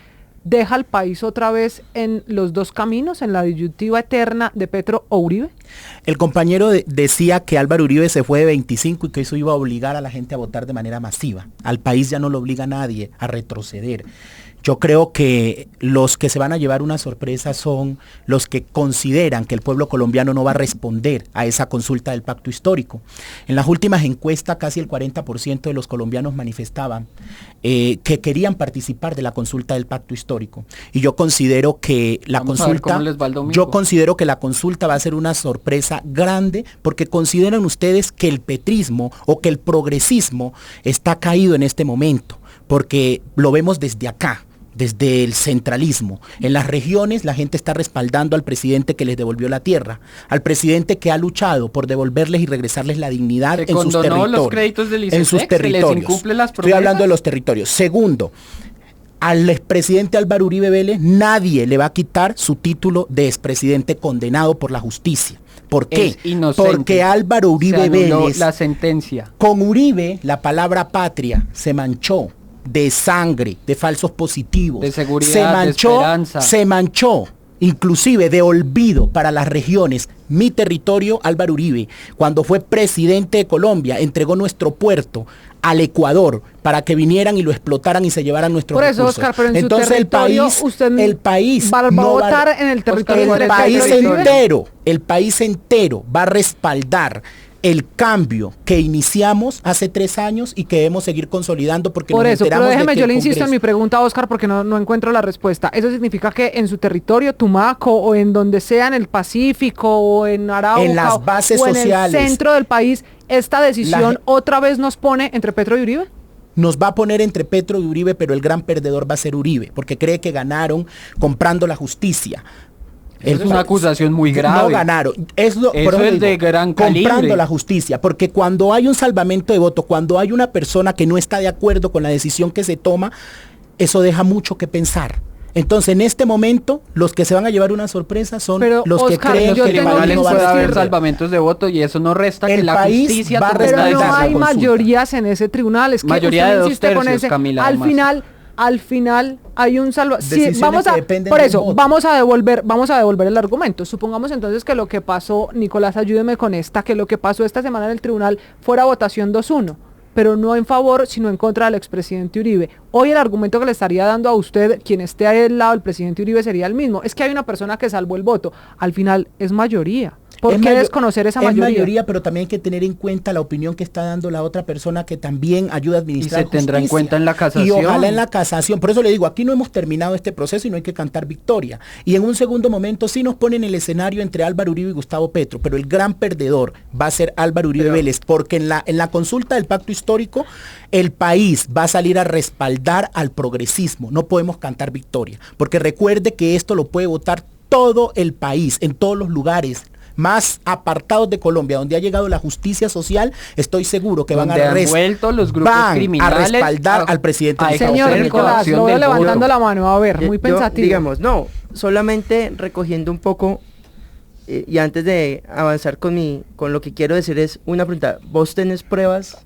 S2: deja al país otra vez en los dos caminos, en la disyuntiva eterna de Petro o Uribe.
S5: El compañero decía que Álvaro Uribe se fue de 25 y que eso iba a obligar a la gente a votar de manera masiva. Al país ya no lo obliga a nadie a retroceder. Yo creo que los que se van a llevar una sorpresa son los que consideran que el pueblo colombiano no va a responder a esa consulta del pacto histórico. En las últimas encuestas casi el 40% de los colombianos manifestaban que querían participar de la consulta del pacto histórico. Y yo considero que la consulta va a ser una sorpresa grande, porque consideran ustedes que el petrismo o que el progresismo está caído en este momento, porque lo vemos desde acá. desde el centralismo. En las regiones la gente está respaldando al presidente que les devolvió la tierra, al presidente que ha luchado por devolverles y regresarles la dignidad en sus territorios.
S3: Los créditos del ICETEX,
S5: en sus territorios.
S3: ¿Se les incumple las promesas?
S5: Estoy hablando de los territorios. Segundo, al expresidente Álvaro Uribe Vélez nadie le va a quitar su título de expresidente condenado por la justicia. ¿Por qué?
S3: Es inocente.
S5: Porque Álvaro Uribe Vélez,
S3: la sentencia.
S5: con Uribe, la palabra patria se manchó de sangre, de falsos positivos.
S3: De seguridad,
S5: se manchó,
S3: de esperanza.
S5: Se manchó, inclusive de olvido para las regiones. Mi territorio, Álvaro Uribe, cuando fue presidente de Colombia, entregó nuestro puerto al Ecuador para que vinieran y lo explotaran y se llevaran nuestros
S2: Por eso,
S5: recursos.
S2: Oscar, pero en
S5: entonces
S2: su territorio
S5: el país
S2: va a
S5: no va-
S2: votar en el territorio
S5: el
S2: de
S5: país
S2: Petro y Uribe.
S5: entero, el país entero va a respaldar el cambio que iniciamos hace 3 años y que debemos seguir consolidando porque
S2: Por
S5: nos
S2: eso, pero
S5: enteramos de
S2: déjeme,
S5: que
S2: yo
S5: el
S2: le insisto en
S5: Congreso-
S2: mi pregunta, Oscar, porque no encuentro la respuesta. ¿Eso significa que en su territorio, Tumaco, o en donde sea, en el Pacífico, o en Arauca,
S5: En las bases
S2: o en
S5: sociales.
S2: el centro del país, esta decisión
S5: La-
S2: otra vez nos pone entre Petro y Uribe?
S5: nos va a poner entre Petro y Uribe, pero el gran perdedor va a ser Uribe, porque cree que ganaron comprando la justicia.
S3: Es una acusación muy grave.
S5: No ganaron.
S3: Eso
S5: por
S3: es
S5: digo,
S3: de gran
S5: comprando
S3: calibre.
S5: la justicia, porque cuando hay un salvamento de voto, cuando hay una persona que no está de acuerdo con la decisión que se toma, eso deja mucho que pensar. Entonces, en este momento, los que se van a llevar una sorpresa son
S2: Pero,
S5: los
S2: Oscar,
S5: que creen
S2: yo
S5: que el
S2: tengo
S5: país
S3: Tribunales
S5: no va a
S3: puede haber
S5: responder.
S3: salvamentos de voto y eso no resta que
S5: El
S3: la
S5: país
S3: justicia
S5: va a
S3: tome
S2: Pero
S3: esta
S2: no
S5: respaldar la
S2: hay
S3: decisión.
S5: consulta.
S2: mayorías en ese tribunal. Es que
S3: Mayoría
S2: usted
S3: de 2
S2: insiste con
S3: tercios,
S2: ese.
S3: Camila,
S2: Al
S3: además.
S2: final hay un
S5: Decisiones
S2: vamos
S5: que
S2: a,
S5: dependen
S2: por
S5: del
S2: eso,
S5: voto.
S2: vamos a devolver el argumento. Supongamos entonces que lo que pasó, Nicolás, ayúdeme con esta, que lo que pasó esta semana en el tribunal fuera votación 2-1, pero no en favor, sino en contra del expresidente Uribe. Hoy el argumento que le estaría dando a usted, quien esté al lado del presidente Uribe, sería el mismo. Es que hay una persona que salvó el voto. Al final es mayoría. ¿Por
S5: Es
S2: qué
S5: mayo-
S2: desconocer esa
S5: es
S2: mayoría?
S5: pero también hay que tener en cuenta la opinión que está dando la otra persona que también ayuda a administrar
S3: Y se tendrá en
S5: justicia.
S3: cuenta en la casación.
S5: Y ojalá en la casación. Por eso le digo, aquí no hemos terminado este proceso y no hay que cantar victoria. Y en un segundo momento sí nos ponen el escenario entre Álvaro Uribe y Gustavo Petro, pero el gran perdedor va a ser Álvaro Uribe Vélez, porque en la consulta del pacto histórico el país va a salir a respaldar al progresismo. No podemos cantar victoria, porque recuerde que esto lo puede votar todo el país, en todos los lugares más apartados de Colombia, donde ha llegado la justicia social, estoy seguro que
S3: Donde han vuelto los grupos
S5: van
S3: criminales
S5: a respaldar al presidente.
S3: a
S5: Gustavo
S2: Señor
S3: ejercer
S5: Petro.
S2: Nicolás,
S3: coacción
S2: lo veo
S3: del
S2: levantando
S3: voto.
S2: la mano. A ver, muy
S4: Yo,
S2: pensativo.
S4: digamos, no, solamente recogiendo un poco, y antes de avanzar con lo que quiero decir es una pregunta. ¿Vos tenés pruebas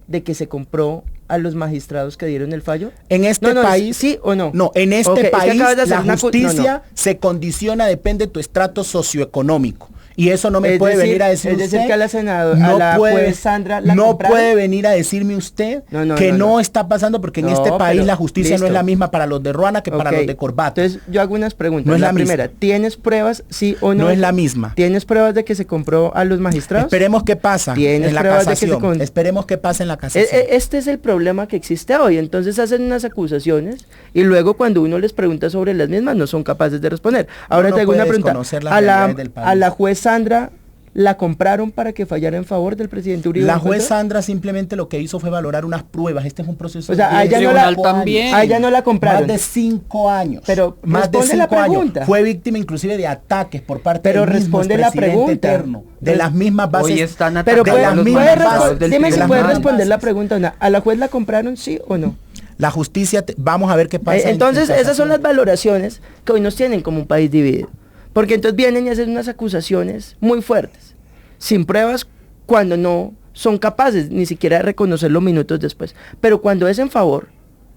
S4: de que se compró a los magistrados que dieron el fallo?
S5: En este
S4: No,
S5: país,
S4: ¿sí o no?
S5: No, en este
S4: Ok, es que
S5: país
S4: acabas de hacer
S5: la
S4: una
S5: justicia
S4: no.
S5: se condiciona, depende de tu estrato socioeconómico. Y eso no me
S4: Es
S5: puede
S4: decir-
S5: venir a decir
S4: es decir
S5: usted.
S4: que a la senadora- a la juez Sandra la
S5: no
S4: compraron.
S5: puede venir a decirme usted
S4: No,
S5: que
S4: no.
S5: no está pasando, porque en
S4: No,
S5: este país
S4: pero
S5: la justicia no es
S4: listo.
S5: la misma para los de Ruana que para
S4: Ok,
S5: los de Corbata.
S4: Entonces yo hago unas preguntas.
S5: No es
S4: la
S5: la misma.
S4: primera, ¿tienes pruebas, sí o no?
S5: No es la misma.
S4: ¿Tienes pruebas de que se compró a los magistrados?
S5: Esperemos que pasa
S4: ¿Tienes
S5: en la
S4: pruebas de que se
S5: casación. Esperemos que pase en la
S4: E-
S5: casación.
S4: Este es el problema que existe hoy. Entonces hacen unas acusaciones y luego cuando uno les pregunta sobre las mismas no son capaces de responder. Ahora
S5: Uno
S4: te hago
S5: puede
S4: una pregunta.
S5: desconocer las
S4: A
S5: realidades del país.
S4: la juez Sandra la compraron para que fallara en favor del presidente Uribe.
S5: La
S4: ¿no
S5: juez
S4: encuentra?
S5: Sandra simplemente lo que hizo fue valorar unas pruebas. Este es un proceso
S4: O sea,
S5: de
S4: a ella no la-
S5: 5 años.
S3: también.
S4: A ella no la compraron.
S5: Más de 5 años.
S4: Pero
S5: más de
S4: responde la
S5: 5 años.
S4: pregunta.
S5: Fue víctima inclusive de ataques por parte
S4: Pero
S5: del mismo
S4: responde la
S5: expresidente
S4: pregunta.
S5: eterno, de las mismas bases.
S3: Hoy están
S4: Pero
S3: atacando
S5: de
S4: puede,
S5: las
S3: a los
S5: mismas
S4: puede
S3: magistrados
S5: bases,
S3: del
S4: dime si
S5: de las
S4: puede
S5: mismas
S4: responder la
S5: bases.
S4: pregunta. ¿A la juez la compraron sí o no?
S5: La justicia, vamos a ver qué pasa.
S4: Entonces,
S5: en
S4: esas son las
S5: casación.
S4: valoraciones que hoy nos tienen como un país dividido. Porque entonces vienen y hacen unas acusaciones muy fuertes, sin pruebas, cuando no son capaces ni siquiera de reconocerlo minutos después. Pero cuando es en favor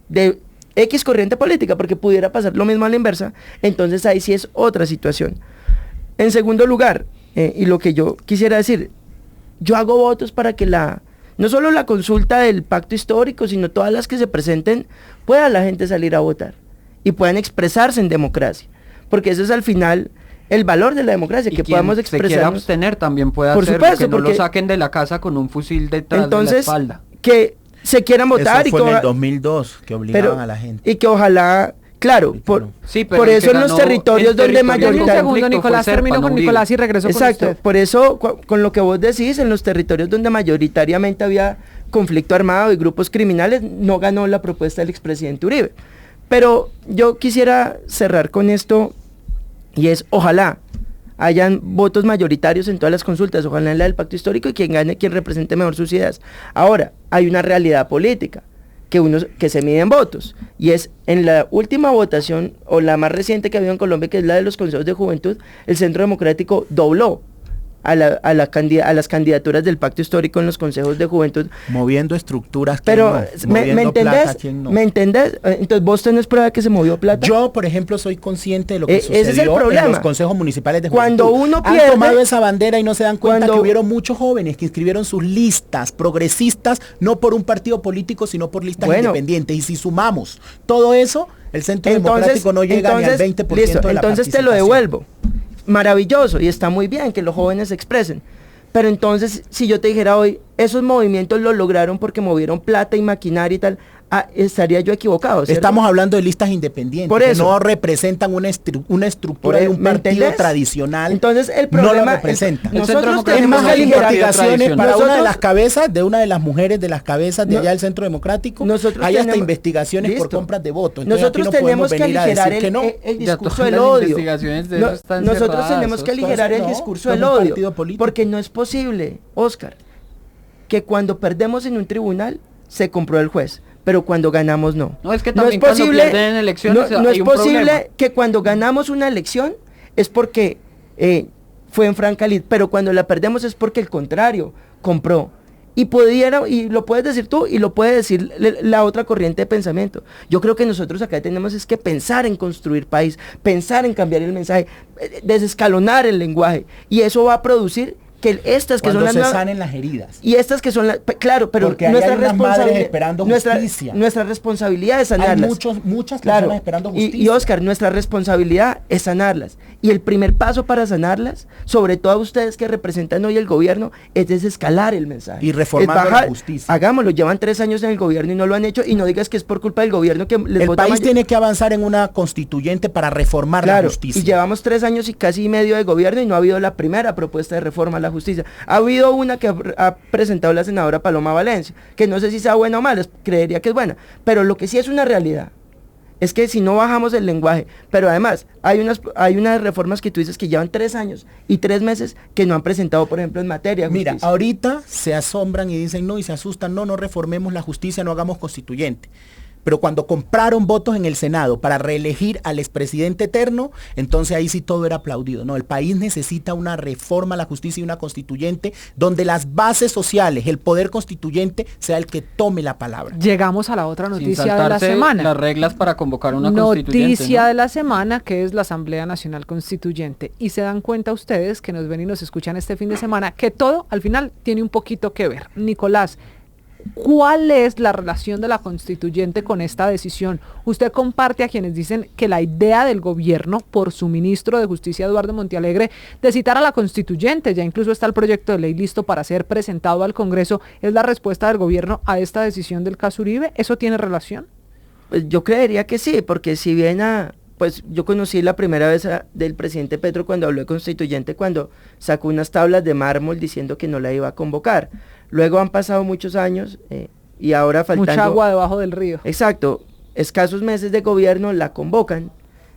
S4: de X corriente política, porque pudiera pasar lo mismo a la inversa, entonces ahí sí es otra situación. En segundo lugar, y lo que yo quisiera decir, yo hago votos para que no solo la consulta del pacto histórico, sino todas las que se presenten, pueda la gente salir a votar y puedan expresarse en democracia. Porque eso es al final el valor de la democracia,
S3: Y
S4: que
S3: quien
S4: podamos
S3: se quiera
S4: expresarnos.
S3: abstener también puede
S4: Por
S3: hacerlo,
S4: supuesto,
S3: que no lo
S4: porque-
S3: saquen de la casa con un fusil detrás de la
S4: Entonces,
S3: espalda.
S4: que se quieran votar
S5: Eso fue en el
S4: que
S5: 2002 que obligaban
S4: pero-
S5: a la gente.
S4: y que ojalá, claro, por,
S3: Sí, pero
S4: por
S3: el
S4: eso
S3: que
S4: en los
S3: ganó
S4: territorios
S3: el
S4: donde
S3: territorio
S2: Deme un
S3: del
S4: mayoritariamente...
S2: segundo,
S3: conflicto fue
S2: Nicolás,
S3: Serpa,
S2: termino
S3: no
S2: con
S3: Uribe.
S2: Nicolás y regreso con
S4: Exacto,
S2: usted.
S4: por eso con lo que vos decís, en los territorios donde mayoritariamente había conflicto armado y grupos criminales, no ganó la propuesta del expresidente Uribe. Pero yo quisiera cerrar con esto, y es, ojalá hayan votos mayoritarios en todas las consultas, ojalá en la del pacto histórico, y quien gane, quien represente mejor sus ideas. Ahora, hay una realidad política, que se mide en votos, y es en la última votación, o la más reciente que ha habido en Colombia, que es la de los consejos de juventud, el Centro Democrático dobló a las candidaturas del pacto histórico en los consejos de juventud.
S5: Moviendo estructuras.
S4: Pero,
S5: no,
S4: ¿me entendés?
S5: No.
S4: ¿Me entendés? Entonces, ¿vos tenés prueba que se movió plata?
S5: Yo, por ejemplo, soy consciente de lo que
S4: Ese es el
S5: sucedió
S4: problema.
S5: en los consejos municipales de
S4: Cuando
S5: juventud.
S4: uno
S5: Han
S4: pierde,
S5: tomado esa bandera y no se dan cuenta
S4: cuando-
S5: que hubieron muchos jóvenes que inscribieron sus listas progresistas, no por un partido político, sino por listas independientes. Y si sumamos todo eso, el Centro Democrático no llega ni al 20%
S4: listo,
S5: de la
S4: entonces te lo devuelvo. Maravilloso, y está muy bien que los jóvenes se expresen. Pero entonces, si yo te dijera hoy, esos movimientos lo lograron porque movieron plata y maquinaria y tal, estaría yo equivocado, ¿cierto?
S5: Estamos hablando de listas independientes,
S4: Por eso.
S5: que no representan una estructura de un
S4: ¿me
S5: partido
S4: entendés?
S5: tradicional.
S4: Entonces, el
S5: no
S4: problema...
S5: lo representa.
S3: El Centro
S4: nosotros
S3: Democrático
S5: Es
S4: tenemos
S5: más,
S4: que
S5: hay
S4: aligerar...
S5: investigaciones para una de
S4: Nosotros-
S5: las cabezas, de una de las mujeres de las cabezas de
S4: No-
S5: allá del Centro Democrático.
S4: nosotros
S5: Hay hasta
S4: tenemos-
S5: investigaciones por
S4: listo.
S5: compras de votos. Entonces,
S4: Nosotros
S5: aquí no podemos
S4: tenemos que
S5: venir a
S4: aligerar
S5: decir que no.
S4: el
S3: Ya
S4: discurso
S3: todas
S4: del
S3: las
S4: odio.
S3: investigaciones de eso están
S4: Nosotros
S3: cerradas,
S4: tenemos que
S3: eso está-
S4: aligerar el
S5: no,
S4: discurso
S5: no es
S4: del
S5: un
S4: odio.
S5: partido político.
S4: Porque no es posible, Oscar, que cuando perdemos en un tribunal se compró el juez, pero cuando ganamos no.
S3: No, es que también cuando pierden en elecciones
S4: no
S3: hay
S4: es
S3: un
S4: posible
S3: problema.
S4: que cuando ganamos una elección es porque fue en franca lid, pero cuando la perdemos es porque el contrario compró. Y lo puedes decir tú y lo puede decir la otra corriente de pensamiento. Yo creo que nosotros acá tenemos es que pensar en construir país, pensar en cambiar el mensaje, desescalonar el lenguaje, y eso va a producir que estas que
S5: Cuando
S4: son las
S5: se
S4: nuevas...
S5: sanen las heridas.
S4: Y estas que son las... Claro, pero
S5: Porque ahí hay unas madres esperando justicia.
S4: nuestra responsabilidad es
S5: Hay
S4: sanarlas.
S5: muchas
S4: Claro,
S5: personas esperando justicia.
S4: y Oscar, nuestra responsabilidad es sanarlas. Y el primer paso para sanarlas, sobre todo a ustedes que representan hoy el gobierno, es desescalar el mensaje.
S5: Y reformando
S4: Es
S5: la justicia.
S4: Hagámoslo, llevan 3 años en el gobierno y no lo han hecho, y no digas que es por culpa del gobierno que les
S5: El
S4: vota
S5: país
S4: mayor-
S5: tiene que avanzar en una constituyente para reformar la
S4: Claro,
S5: justicia.
S4: y llevamos 3 años y casi medio de gobierno y no ha habido la primera propuesta de reforma a la justicia. Ha habido una que ha presentado la senadora Paloma Valencia, que no sé si sea buena o mala, creería que es buena, pero lo que sí es una realidad es que si no bajamos el lenguaje, pero además hay unas reformas que tú dices que llevan 3 años y 3 meses que no han presentado, por ejemplo, en materia de
S5: Mira,
S4: justicia.
S5: ahorita se asombran y dicen no, y se asustan, no reformemos la justicia, no hagamos constituyente. Pero cuando compraron votos en el Senado para reelegir al expresidente eterno, entonces ahí sí todo era aplaudido. No, el país necesita una reforma a la justicia y una constituyente donde las bases sociales, el poder constituyente sea el que tome la palabra.
S2: Llegamos a la otra
S3: Sin
S2: noticia de la
S3: saltarse
S2: semana.
S3: las reglas para convocar una constituyente,
S2: Noticia
S3: ¿no?
S2: de la semana, que es la Asamblea Nacional Constituyente. Y se dan cuenta ustedes que nos ven y nos escuchan este fin de semana que todo al final tiene un poquito que ver. Nicolás, ¿cuál es la relación de la constituyente con esta decisión? Usted comparte a quienes dicen que la idea del gobierno, por su ministro de Justicia, Eduardo Montealegre, de citar a la constituyente, ya incluso está el proyecto de ley listo para ser presentado al Congreso, ¿es la respuesta del gobierno a esta decisión del caso Uribe? ¿Eso tiene relación?
S4: Pues yo creería que sí, porque si bien pues yo conocí la primera vez del presidente Petro cuando habló de constituyente, cuando sacó unas tablas de mármol diciendo que no la iba a convocar. Luego han pasado muchos años y ahora faltando...
S2: Mucha agua debajo del río.
S4: Exacto, escasos meses de gobierno la convocan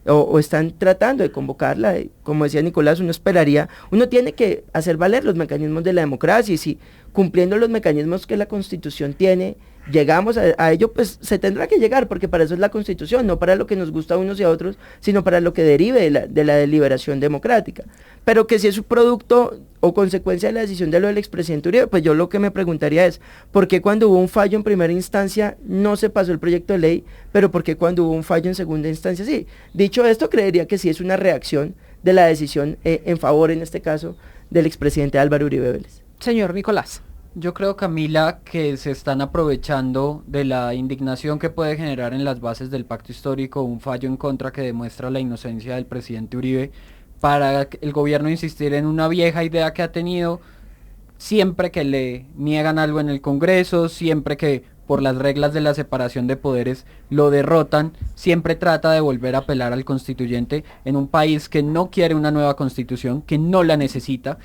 S4: o están tratando de convocarla. Como decía Nicolás, uno tiene que hacer valer los mecanismos de la democracia, y si cumpliendo los mecanismos que la Constitución tiene, llegamos a ello, pues se tendrá que llegar, porque para eso es la Constitución, no para lo que nos gusta a unos y a otros, sino para lo que derive de la deliberación democrática. Pero que si es un producto o consecuencia de la decisión de lo del expresidente Uribe, pues yo lo que me preguntaría es, ¿por qué cuando hubo un fallo en primera instancia no se pasó el proyecto de ley, pero por qué cuando hubo un fallo en segunda instancia sí? Dicho esto, creería que sí es una reacción de la decisión en favor, en este caso, del expresidente Álvaro Uribe Vélez.
S2: Señor Nicolás.
S3: Yo creo, Camila, que se están aprovechando de la indignación que puede generar en las bases del pacto histórico un fallo en contra que demuestra la inocencia del presidente Uribe para el gobierno insistir en una vieja idea que ha tenido siempre que le niegan algo en el Congreso, siempre que por las reglas de la separación de poderes lo derrotan, siempre trata de volver a apelar al constituyente en un país que no quiere una nueva constitución, que no la necesita.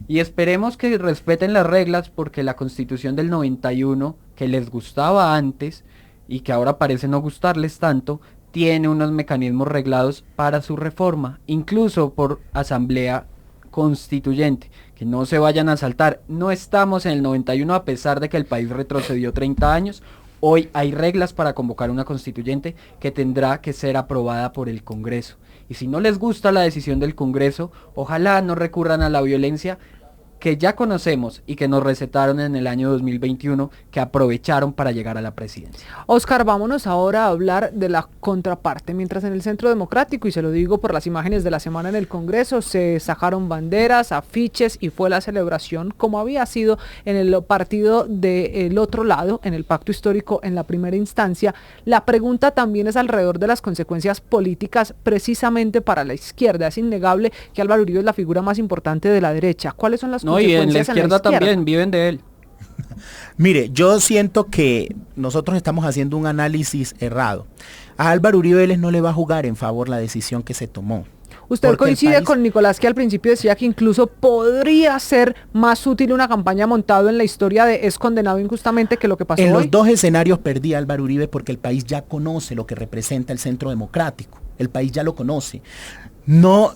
S3: Y esperemos que respeten las reglas, porque la Constitución del 91, que les gustaba antes y que ahora parece no gustarles tanto, tiene unos mecanismos reglados para su reforma, incluso por asamblea constituyente, que no se vayan a saltar. No estamos en el 91 a pesar de que el país retrocedió 30 años. Hoy hay reglas para convocar una constituyente que tendrá que ser aprobada por el Congreso. Y si no les gusta la decisión del Congreso, ojalá no recurran a la violencia que ya conocemos y que nos recetaron en el año 2021, que aprovecharon para llegar a la presidencia.
S2: Oscar, vámonos ahora a hablar de la contraparte. Mientras en el Centro Democrático, y se lo digo por las imágenes de la semana en el Congreso, se sacaron banderas, afiches y fue la celebración como había sido en el partido del otro lado, en el pacto histórico en la primera instancia. La pregunta también es alrededor de las consecuencias políticas precisamente para la izquierda. Es innegable que Álvaro Uribe es la figura más importante de la derecha. ¿Cuáles son las
S3: No, y en la izquierda también viven de él.
S5: Mire, yo siento que nosotros estamos haciendo un análisis errado. A Álvaro Uribe Vélez no le va a jugar en favor la decisión que se tomó.
S2: ¿Usted coincide con Nicolás, que al principio decía que incluso podría ser más útil una campaña montado en la historia de es condenado injustamente que lo que pasó hoy?
S5: En los dos escenarios perdí a Álvaro Uribe porque el país ya conoce lo que representa el Centro Democrático. El país ya lo conoce. No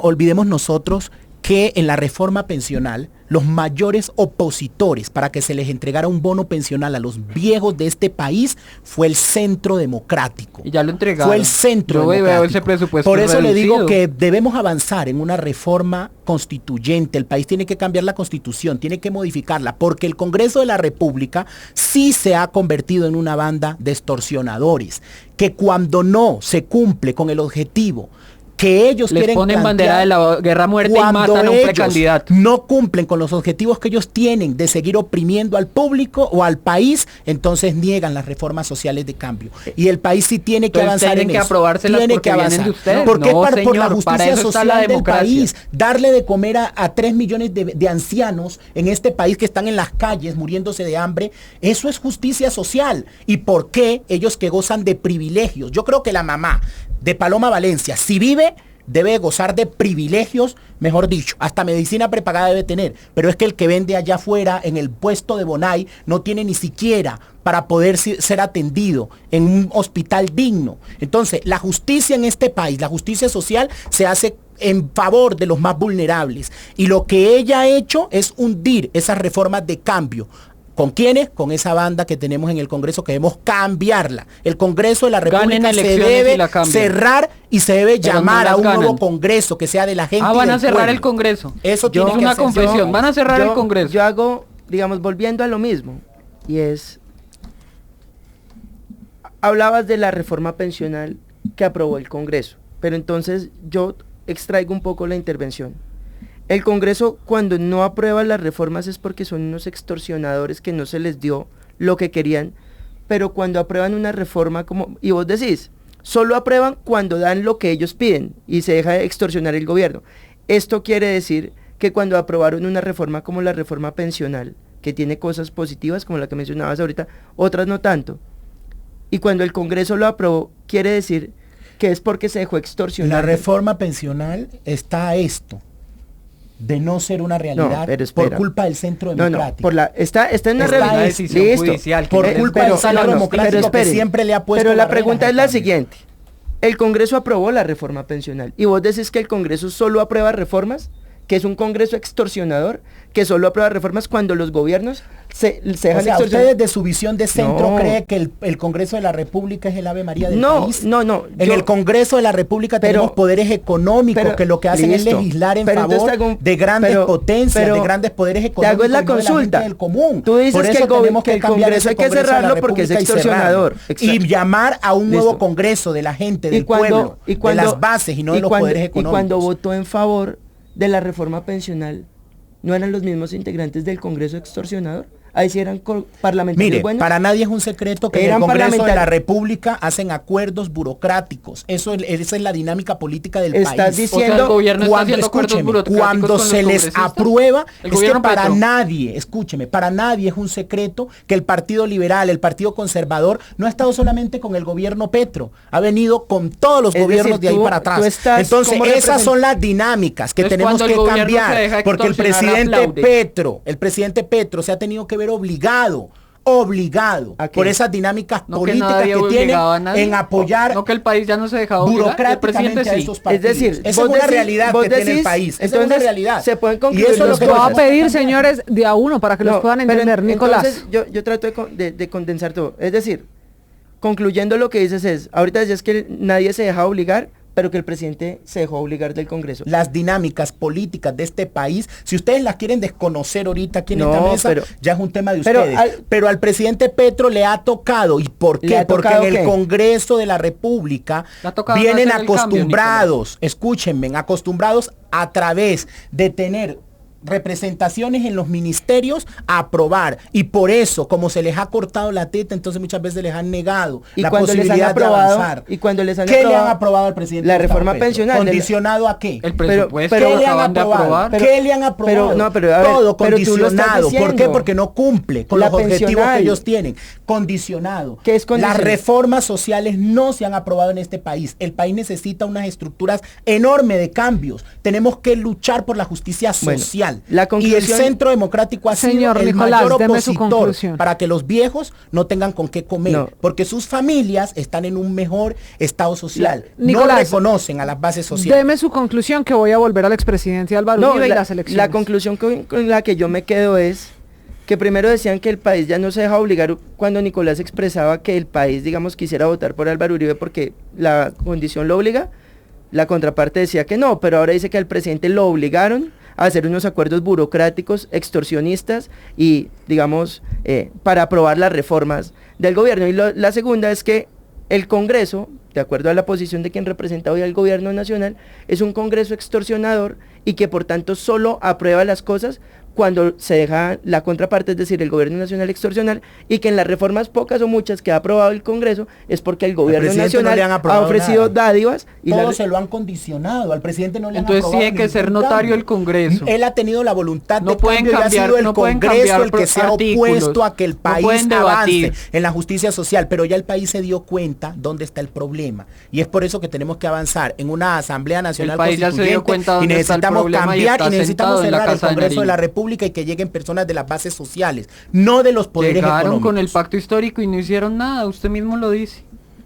S5: olvidemos nosotros que en la reforma pensional los mayores opositores para que se les entregara un bono pensional a los viejos de este país fue el Centro Democrático.
S3: Y ya lo entregaron.
S5: Fue el Centro Democrático.
S3: Veo ese presupuesto
S5: Por eso
S3: reducido.
S5: le digo que debemos avanzar en una reforma constituyente. El país tiene que cambiar la Constitución, tiene que modificarla, porque el Congreso de la República sí se ha convertido en una banda de extorsionadores, que cuando no se cumple con el objetivo que ellos
S3: les
S5: quieren
S3: ponen bandera de la guerra a muerte y
S5: cuando
S3: matan a un
S5: ellos
S3: precandidato.
S5: no cumplen con los objetivos que ellos tienen de seguir oprimiendo al público o al país, entonces niegan las reformas sociales de cambio. Y el país sí tiene que
S3: Entonces
S5: avanzar
S3: tienen
S5: en
S3: que
S5: eso.
S3: aprobárselas
S5: Tiene
S3: porque
S5: que
S3: vienen
S5: avanzar.
S3: de ustedes.
S5: Porque
S3: No,
S5: por
S3: señor,
S5: la
S3: para
S5: justicia
S3: eso está
S5: social
S3: la
S5: del
S3: democracia.
S5: país, darle de comer a 3 millones de ancianos en este país que están en las calles muriéndose de hambre, eso es justicia social. ¿Y por qué ellos que gozan de privilegios? Yo creo que la mamá de Paloma Valencia, si vive, debe gozar de privilegios, mejor dicho, hasta medicina prepagada debe tener, pero es que el que vende allá afuera en el puesto de Bonai no tiene ni siquiera para poder ser atendido en un hospital digno. Entonces, la justicia en este país, la justicia social se hace en favor de los más vulnerables, y lo que ella ha hecho es hundir esas reformas de cambio. ¿Con quiénes? Con esa banda que tenemos en el Congreso, que debemos cambiarla. El Congreso de la República se debe cerrar y se debe llamar a un nuevo Congreso que sea de la gente.
S3: Van a cerrar
S5: pueblo.
S3: el Congreso.
S5: Eso
S3: tiene una confesión. Van a cerrar el Congreso.
S4: Yo hago, digamos, volviendo a lo mismo, y es, hablabas de la reforma pensional que aprobó el Congreso, pero entonces yo extraigo un poco la intervención. El Congreso, cuando no aprueba las reformas, es porque son unos extorsionadores que no se les dio lo que querían, pero cuando aprueban una reforma como, y vos decís, solo aprueban cuando dan lo que ellos piden y se deja de extorsionar el gobierno. Esto quiere decir que cuando aprobaron una reforma como la reforma pensional, que tiene cosas positivas como la que mencionabas ahorita, otras no tanto, y cuando el Congreso lo aprobó, quiere decir que es porque se dejó extorsionar.
S5: La reforma pensional está a esto de no ser una realidad por culpa del Centro Democrático.
S4: Está en una
S3: decisión judicial.
S5: Por culpa del Centro Democrático que siempre le ha puesto.
S4: Pero la pregunta es la siguiente. El Congreso aprobó la reforma pensional y vos decís que el Congreso solo aprueba reformas, que es un Congreso extorsionador, que solo aprueba reformas cuando los gobiernos se dejan extorsionar.
S5: ¿Ustedes de su visión de centro cree que el Congreso de la República es el Ave María del país?
S4: No.
S5: En el Congreso de la República tenemos poderes económicos que lo que hacen es legislar en favor de grandes potencias, de grandes poderes económicos.
S4: Te hago la consulta.
S5: Del común.
S4: Tú dices que el Congreso hay que cerrarlo porque es extorsionador.
S5: Y llamar a un nuevo Congreso de la gente, del pueblo, de las bases y no de los poderes económicos.
S4: Y cuando votó en favor de la reforma pensional, ¿no eran los mismos integrantes del Congreso extorsionador? Ahí sí eran parlamentarios buenos.
S5: Para nadie es un secreto que en el Congreso de la República hacen acuerdos burocráticos. Esa es la dinámica política del país.
S4: Estás diciendo,
S3: o sea, el gobierno está haciendo acuerdos burocráticos
S5: cuando se les aprueba, es que para
S3: Petro.
S5: nadie, para nadie es un secreto que el Partido Liberal, el Partido Conservador, no ha estado solamente con el gobierno Petro, ha venido con todos los gobiernos de ahí para atrás. Entonces, esas son las dinámicas que tenemos que cambiar, porque el presidente Petro se ha tenido que ver obligado obligado
S4: ¿A qué?
S5: por esas dinámicas
S3: No que
S5: políticas
S3: nadie
S5: que tienen
S3: obligaba a nadie.
S5: en apoyar
S3: No que el país ya no se dejaba obligar, el
S5: burocráticamente
S3: presidente
S5: a
S3: sí.
S5: esos partidos.
S4: Es decir,
S5: esa es
S4: vos
S5: una
S4: decís-
S5: realidad
S4: vos
S5: que tiene el
S4: decís,
S5: país. Esa es
S4: entonces,
S5: una realidad.
S4: se pueden
S5: Y
S4: concluir
S5: eso es lo
S4: dos
S5: que
S2: Los voy a
S4: cosas.
S2: pedir, señores, de a uno para que los
S4: No,
S2: puedan
S4: pero
S2: entender, Nicolás.
S4: Entonces, yo trato de condensar todo. Es decir, concluyendo lo que dices es, ahorita decías que nadie se deja obligar, pero que el presidente se dejó obligar del Congreso.
S5: Las dinámicas políticas de este país, si ustedes las quieren desconocer ahorita aquí en
S4: No,
S5: esta mesa,
S4: pero-
S5: ya es un tema de
S4: pero
S5: ustedes. Pero al presidente Petro le ha tocado. ¿Y por
S4: ¿Le
S5: qué?
S4: ha
S5: Porque
S4: tocado
S5: en el
S4: qué?
S5: Congreso de la República
S3: Le ha tocado
S5: vienen
S3: hacer el cambio,
S5: acostumbrados, escúchenme, acostumbrados a través de tener representaciones en los ministerios a aprobar, y por eso, como se les ha cortado la teta, entonces muchas veces les han negado
S4: Y
S5: la
S4: cuando les han
S5: posibilidad de
S4: aprobado-
S5: avanzar.
S4: y cuando les han
S5: ¿Qué le
S4: aprobado
S5: han aprobado al presidente?
S4: la
S5: Gustavo
S4: reforma
S5: Petro?
S4: pensional?
S5: ¿Condicionado a qué?
S3: El presupuesto
S4: pero-
S3: lo
S5: ¿Qué le han
S3: acaban de
S5: aprobado?
S3: aprobar.
S5: ¿Qué le han aprobado?
S4: Pero, no, pero, a ver,
S5: todo
S4: pero tú lo estás
S5: condicionado. ¿Por qué?
S4: diciendo.
S5: Porque no cumple con
S4: La
S5: los objetivos
S4: pensional.
S5: que ellos tienen. Condicionado.
S4: ¿Qué es condicional?
S5: Las reformas sociales no se han aprobado en este país. El país necesita unas estructuras enormes de cambios. Tenemos que luchar por la justicia
S4: Bueno,
S5: social.
S4: la
S5: Y el
S4: conclusión-
S5: Centro Democrático ha
S2: Señor
S5: sido el
S2: Nicolás,
S5: mayor
S2: deme su
S5: opositor
S2: conclusión.
S5: para que los viejos no tengan con qué comer.
S4: No.
S5: Porque sus familias están en un mejor estado social.
S2: Nicolás,
S5: no reconocen a las bases sociales.
S2: Deme su conclusión, que voy a volver al expresidente Álvaro Uribe y las elecciones.
S4: la conclusión con la que yo me quedo es que primero decían que el país ya no se deja obligar cuando Nicolás expresaba que el país, digamos, quisiera votar por Álvaro Uribe porque la condición lo obliga. La contraparte decía que no, pero ahora dice que al presidente lo obligaron a hacer unos acuerdos burocráticos, extorsionistas y, digamos, para aprobar las reformas del gobierno. Y la segunda es que el Congreso, de acuerdo a la posición de quien representa hoy al gobierno nacional, es un Congreso extorsionador y que por tanto solo aprueba las cosas cuando se deja la contraparte, es decir, el gobierno nacional extorsionar, y que en las reformas pocas o muchas que ha aprobado el Congreso es porque el gobierno
S5: presidente no
S4: nacional
S5: le han
S4: ha
S5: aprobado
S4: ofrecido
S5: nada.
S4: dádivas y
S5: Todos
S4: la-
S5: se lo han condicionado. Al presidente no le
S3: Entonces
S5: han
S3: sí
S5: aprobado
S3: hay que ser
S5: ningún
S3: notario
S5: cambio.
S3: del Congreso.
S5: Él ha tenido la voluntad
S3: No
S5: de
S3: pueden
S5: cambio y ha
S3: cambiar-
S5: sido el
S3: no pueden
S5: Congreso
S3: cambiar
S5: el que se ha
S3: artículos,
S5: opuesto a que el
S3: no
S5: país
S3: pueden
S5: avance
S3: debatir.
S5: en la justicia social. Pero ya el país se dio cuenta dónde está el problema. Y es por eso que tenemos que avanzar en una Asamblea Nacional
S3: El país ya se dio
S5: Constituyente
S3: cuenta
S5: y
S3: dónde está el
S5: necesitamos
S3: problema y
S5: cambiar
S3: está
S5: y necesitamos
S3: sentado en la
S5: cerrar el
S3: Casa de
S5: Congreso de
S3: Nariño.
S5: la República y que lleguen personas de las bases sociales, no de los poderes
S3: Llegaron
S5: económicos.
S3: con el pacto histórico y no hicieron nada, usted mismo lo dice.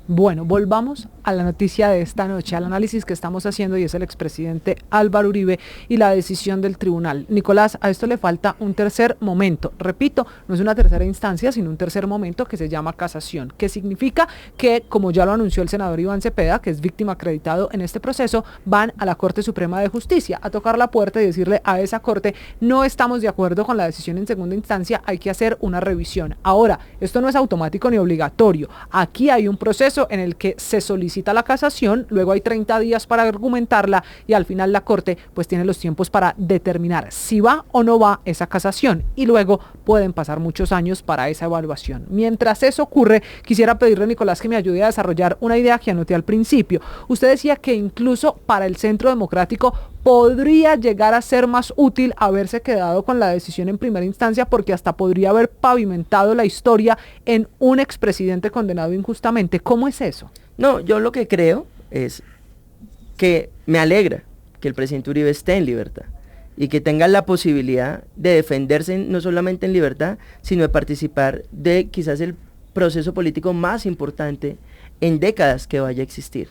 S2: Bueno, volvamos a la noticia de esta noche, al análisis que estamos haciendo, y es el expresidente Álvaro Uribe y la decisión del tribunal. Nicolás, a esto le falta un tercer momento. Repito, no es una tercera instancia, sino un tercer momento que se llama casación, que significa que, como ya lo anunció el senador Iván Cepeda, que es víctima acreditado en este proceso, van a la Corte Suprema de Justicia a tocar la puerta y decirle a esa Corte: no estamos de acuerdo con la decisión en segunda instancia, hay que hacer una revisión. Ahora, esto no es automático ni obligatorio. Aquí hay un proceso en el que se solicita la casación, luego hay 30 días para argumentarla y al final la Corte pues tiene los tiempos para determinar si va o no va esa casación, y luego pueden pasar muchos años para esa evaluación. Mientras eso ocurre, quisiera pedirle a Nicolás que me ayude a desarrollar una idea que anoté al principio. Usted decía que incluso para el Centro Democrático podría llegar a ser más útil haberse quedado con la decisión en primera instancia, porque hasta podría haber pavimentado la historia en un expresidente condenado injustamente. ¿Cómo es eso?
S4: No, yo lo que creo es que me alegra que el presidente Uribe esté en libertad y que tenga la posibilidad de defenderse no solamente en libertad, sino de participar de quizás el proceso político más importante en décadas que vaya a existir.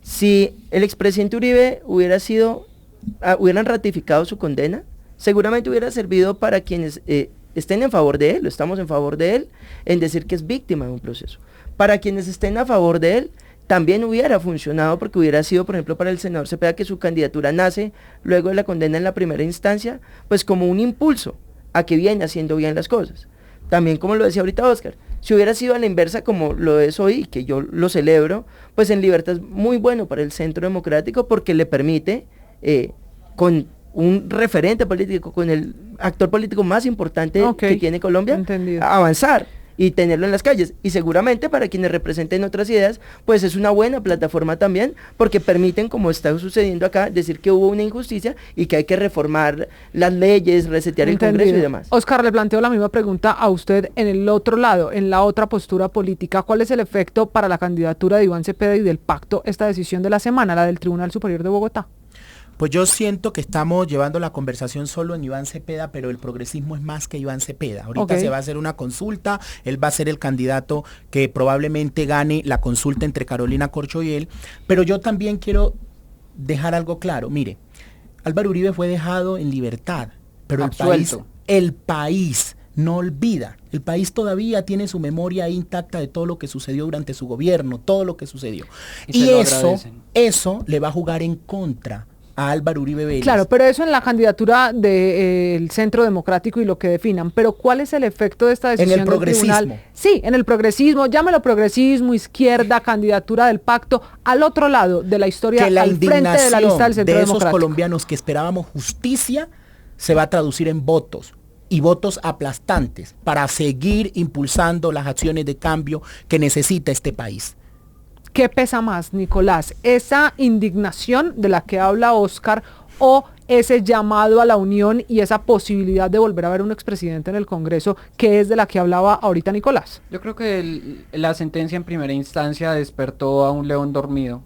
S4: Si el expresidente Uribe hubieran ratificado su condena, seguramente hubiera servido para quienes estén en favor de él, o estamos en favor de él, en decir que es víctima de un proceso. Para quienes estén a favor de él, también hubiera funcionado, porque hubiera sido, por ejemplo, para el senador Cepeda, que su candidatura nace luego de la condena en la primera instancia, pues como un impulso a que viene haciendo bien las cosas. También, como lo decía ahorita Oscar, si hubiera sido a la inversa como lo es hoy, que yo lo celebro, pues en libertad es muy bueno para el Centro Democrático, porque le permite, con un referente político, con el actor político más importante que tiene Colombia,
S2: entendido,
S4: avanzar y tenerlo en las calles. Y seguramente para quienes representen otras ideas, pues es una buena plataforma también, porque permiten, como está sucediendo acá, decir que hubo una injusticia y que hay que reformar las leyes, resetear el Congreso y demás.
S2: Oscar, le planteo la misma pregunta a usted en el otro lado, en la otra postura política. ¿Cuál es el efecto para la candidatura de Iván Cepeda y del pacto, esta decisión de la semana, la del Tribunal Superior de Bogotá?
S5: Pues yo siento que estamos llevando la conversación solo en Iván Cepeda, pero el progresismo es más que Iván Cepeda. Ahorita se va a hacer una consulta, él va a ser el candidato que probablemente gane la consulta entre Carolina Corcho y él, pero yo también quiero dejar algo claro. Mire, Álvaro Uribe fue dejado en libertad, pero el país no olvida. El país todavía tiene su memoria ahí intacta de todo lo que sucedió durante su gobierno, todo lo que sucedió. Y eso le va a jugar en contra a Álvaro Uribe Vélez.
S2: Claro, pero eso en la candidatura del Centro Democrático y lo que definan. Pero ¿cuál es el efecto de esta decisión
S5: en el progresismo
S2: del tribunal? Sí, en el progresismo, llámelo progresismo, izquierda, candidatura del pacto, al otro lado de la historia,
S5: que la
S2: al frente de la lista del Centro
S5: de
S2: Democrático.
S5: Esos colombianos que esperábamos justicia se va a traducir en votos. Y votos aplastantes para seguir impulsando las acciones de cambio que necesita este país.
S2: ¿Qué pesa más, Nicolás? ¿Esa indignación de la que habla Oscar o ese llamado a la unión y esa posibilidad de volver a ver un expresidente en el Congreso, que es de la que hablaba ahorita Nicolás?
S3: Yo creo que la sentencia en primera instancia despertó a un león dormido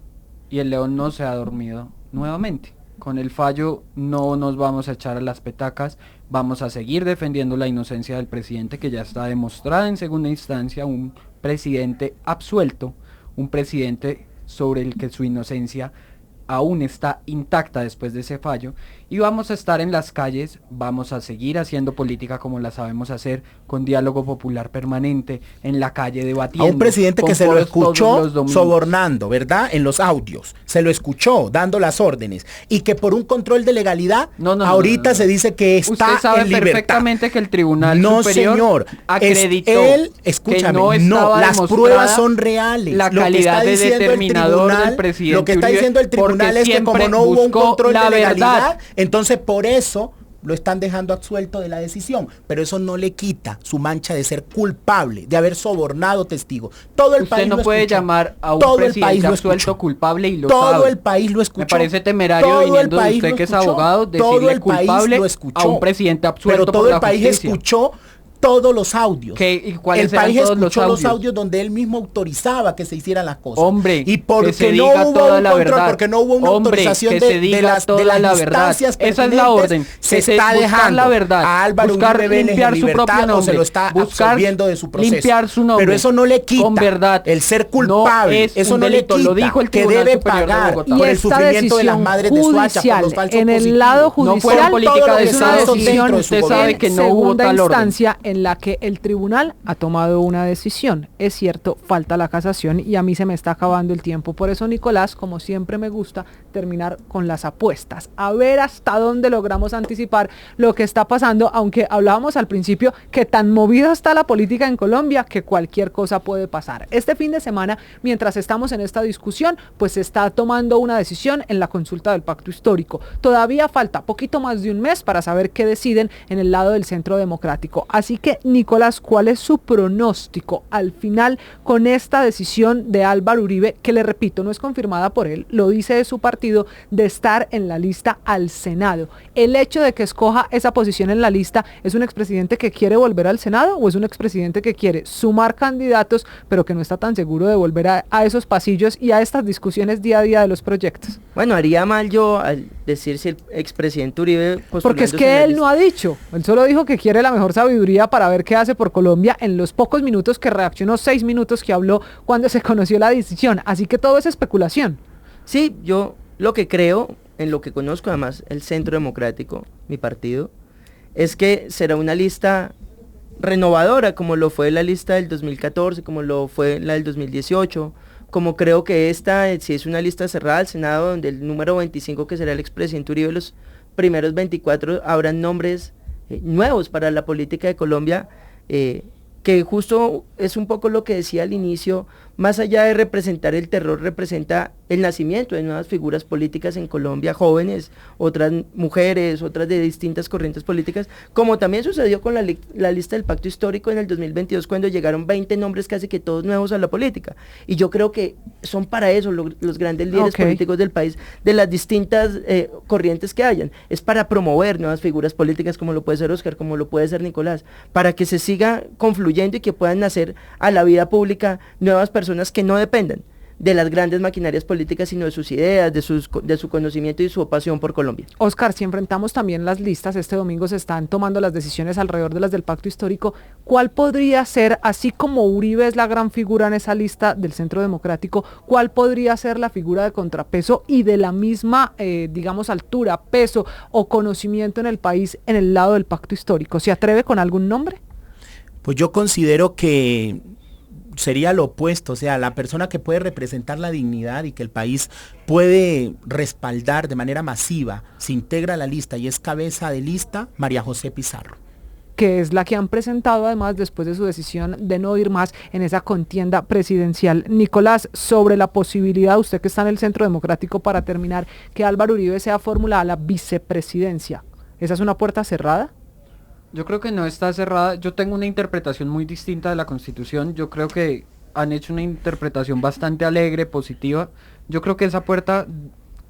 S3: y el león no se ha dormido nuevamente. Con el fallo no nos vamos a echar a las petacas, vamos a seguir defendiendo la inocencia del presidente, que ya está demostrada en segunda instancia, un presidente absuelto, un presidente sobre el que su inocencia aún está intacta después de ese fallo, y vamos a estar en las calles, vamos a seguir haciendo política como la sabemos hacer, con diálogo popular permanente, en la calle debatiendo.
S5: A un presidente que se lo escuchó sobornando, ¿verdad? En los audios, se lo escuchó dando las órdenes, y que por un control de legalidad, ahorita se dice que está
S3: usted sabe
S5: en libertad.
S3: Perfectamente que el Tribunal Superior
S5: señor,
S3: acreditó
S5: escúchame, las pruebas son reales.
S3: La calidad de determinador del presidente
S5: lo que está diciendo el tribunal es que como no hubo un control de legalidad, entonces por eso lo están dejando absuelto de la decisión, pero eso no le quita su mancha de ser culpable, de haber sobornado testigos. Todo el país
S3: no
S5: lo
S3: puede
S5: escuchó.
S3: llamar a un
S5: Todo
S3: presidente absuelto culpable y lo
S5: todo
S3: sabe.
S5: El país lo escuchó.
S3: Me parece temerario viniendo de usted que es abogado decirle culpable a un presidente absuelto.
S5: Pero todo el país escuchó todos los audios.
S3: ¿Y cuáles
S5: el país
S3: eran todos
S5: escuchó
S3: los
S5: audios donde él mismo autorizaba que se hicieran las cosas.
S3: Hombre,
S5: y porque
S3: que se
S5: no
S3: diga
S5: hubo
S3: toda
S5: un
S3: la
S5: control,
S3: verdad.
S5: porque no hubo una autorización de las instancias
S3: Esa es la orden.
S5: se está dejando
S3: la verdad,
S5: a Álvaro Uribe Vélez
S3: limpiar
S5: en
S3: su propio
S5: libertad, o se
S3: nombre,
S5: lo está absorbiendo de su proceso.
S3: Limpiar su nombre.
S5: Pero eso no le quita
S3: con verdad,
S5: el ser culpable.
S3: No es
S5: eso
S3: un
S5: no
S3: delito,
S5: le quita
S3: lo dijo el
S5: que
S3: Tribunal
S5: debe
S3: Superior de
S5: pagar
S3: Bogotá.
S5: por el sufrimiento de las madres de Soacha, por los falsos
S2: en
S5: positivos.
S2: el lado judicial,
S3: no fueron política de
S2: es una decisión,
S3: usted sabe que no hubo
S2: segunda
S3: tal orden.
S2: instancia en la que el tribunal ha tomado una decisión. Es cierto, falta la casación y a mí se me está acabando el tiempo. Por eso, Nicolás, como siempre me gusta terminar con las apuestas. A ver hasta dónde logramos anticipar lo que está pasando, aunque hablábamos al principio que tan movida está la política en Colombia que cualquier cosa puede pasar. Este fin de semana, mientras estamos en esta discusión, pues se está tomando una decisión en la consulta del pacto histórico. Todavía falta poquito más de un mes para saber qué deciden en el lado del Centro Democrático. Así que, Nicolás, ¿cuál es su pronóstico al final con esta decisión de Álvaro Uribe, que le repito, no es confirmada por él, lo dice de su partido, de estar en la lista al Senado? ¿El hecho de que escoja esa posición en la lista es un expresidente que quiere volver al Senado o es un expresidente que quiere sumar candidatos pero que no está tan seguro de volver a esos pasillos y a estas discusiones día a día de los proyectos?
S4: Bueno, haría mal yo al decir si el expresidente Uribe...
S2: Porque es que él no ha dicho, él solo dijo que quiere la mejor sabiduría para ver qué hace por Colombia en los pocos minutos que reaccionó, 6 minutos que habló cuando se conoció la decisión, así que todo es especulación.
S4: Sí, yo lo que creo, en lo que conozco además el Centro Democrático, mi partido, es que será una lista renovadora, como lo fue la lista del 2014, como lo fue la del 2018, como creo que esta, si es una lista cerrada al Senado, donde el número 25, que será el expresidente Uribe, los primeros 24 habrán nombres nuevos para la política de Colombia, que justo es un poco lo que decía al inicio, más allá de representar el terror, representa el nacimiento de nuevas figuras políticas en Colombia, jóvenes, otras mujeres, otras de distintas corrientes políticas, como también sucedió con la lista del pacto histórico en el 2022, cuando llegaron 20 nombres casi que todos nuevos a la política. Y yo creo que son para eso los grandes líderes políticos del país, de las distintas corrientes que hayan. Es para promover nuevas figuras políticas, como lo puede ser Oscar, como lo puede ser Nicolás, para que se siga confluyendo y que puedan nacer a la vida pública nuevas personas que no dependan de las grandes maquinarias políticas, sino de sus ideas, de su conocimiento y su pasión por Colombia.
S2: Oscar, si enfrentamos también las listas, este domingo se están tomando las decisiones alrededor de las del pacto histórico, ¿cuál podría ser, así como Uribe es la gran figura en esa lista del Centro Democrático, cuál podría ser la figura de contrapeso y de la misma, digamos, altura, peso o conocimiento en el país en el lado del pacto histórico? ¿Se atreve con algún nombre?
S5: Pues yo considero que sería lo opuesto, o sea, la persona que puede representar la dignidad y que el país puede respaldar de manera masiva, se integra a la lista y es cabeza de lista, María José Pizarro.
S2: Que es la que han presentado además después de su decisión de no ir más en esa contienda presidencial. Nicolás, sobre la posibilidad, usted que está en el Centro Democrático, para terminar, que Álvaro Uribe sea fórmula a la vicepresidencia, ¿esa es una puerta cerrada?
S3: Yo creo que no está cerrada. Yo tengo una interpretación muy distinta de la Constitución. Yo creo que han hecho una interpretación bastante alegre, positiva. Yo creo que esa puerta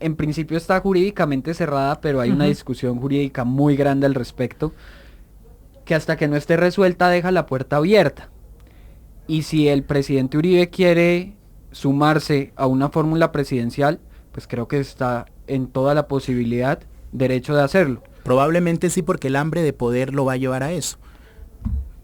S3: en principio está jurídicamente cerrada, pero hay una discusión jurídica muy grande al respecto, que hasta que no esté resuelta deja la puerta abierta. Y si el presidente Uribe quiere sumarse a una fórmula presidencial, pues creo que está en toda la posibilidad, derecho de hacerlo.
S5: Probablemente sí, porque el hambre de poder lo va a llevar a eso.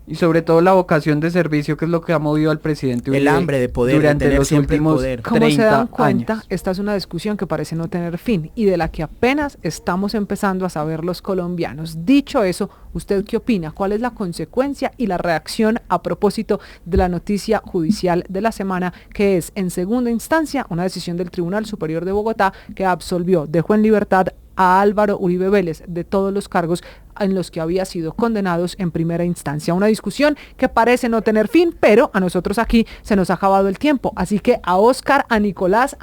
S3: Y sobre todo la vocación de servicio, que es lo que ha movido al presidente Uribe
S5: el hambre de poder,
S3: durante
S5: de tener
S3: los
S5: siempre
S3: últimos
S5: poder.
S3: 30
S2: Como se dan cuenta,
S3: años.
S2: esta es una discusión que parece no tener fin y de la que apenas estamos empezando a saber los colombianos. Dicho eso, ¿usted qué opina? ¿Cuál es la consecuencia y la reacción a propósito de la noticia judicial de la semana, que es en segunda instancia una decisión del Tribunal Superior de Bogotá que absolvió, dejó en libertad a Álvaro Uribe Vélez de todos los cargos en los que había sido condenados en primera instancia? Una discusión que parece no tener fin, pero a nosotros aquí se nos ha acabado el tiempo. Así que a Oscar, a Nicolás,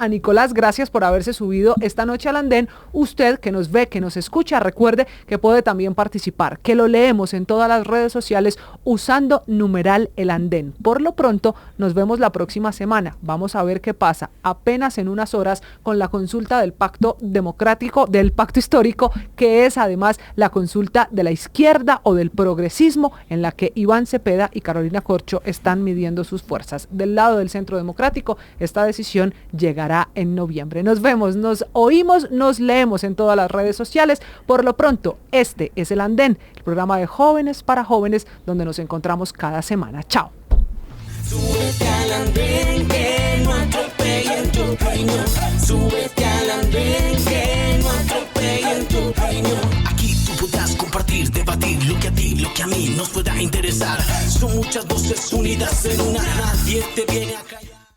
S2: gracias por haberse subido esta noche al andén. Usted que nos ve, que nos escucha, recuerde que puede también participar, que lo leemos en todas las redes sociales usando numeral El Andén. Por lo pronto, nos vemos la próxima semana. Vamos a ver qué pasa apenas en unas horas con la consulta del pacto democrático, del pacto histórico, que es además la consulta de la izquierda o del progresismo, en la que Iván Cepeda y Carolina Corcho están midiendo sus fuerzas. Del lado del Centro Democrático, esta decisión llegará en noviembre. Nos vemos, nos oímos, nos leemos en todas las redes sociales. Por lo pronto, este es El Andén, el programa de jóvenes para jóvenes, donde nos encontramos cada semana. Chao.
S1: Súbete al andén que no atropellen tu opinión. Súbete al andén que no atropellen tu opinión. Aquí tú podrás compartir, debatir lo que a ti, lo que a mí nos pueda interesar. Son muchas voces unidas en una. Nadie te viene a callar.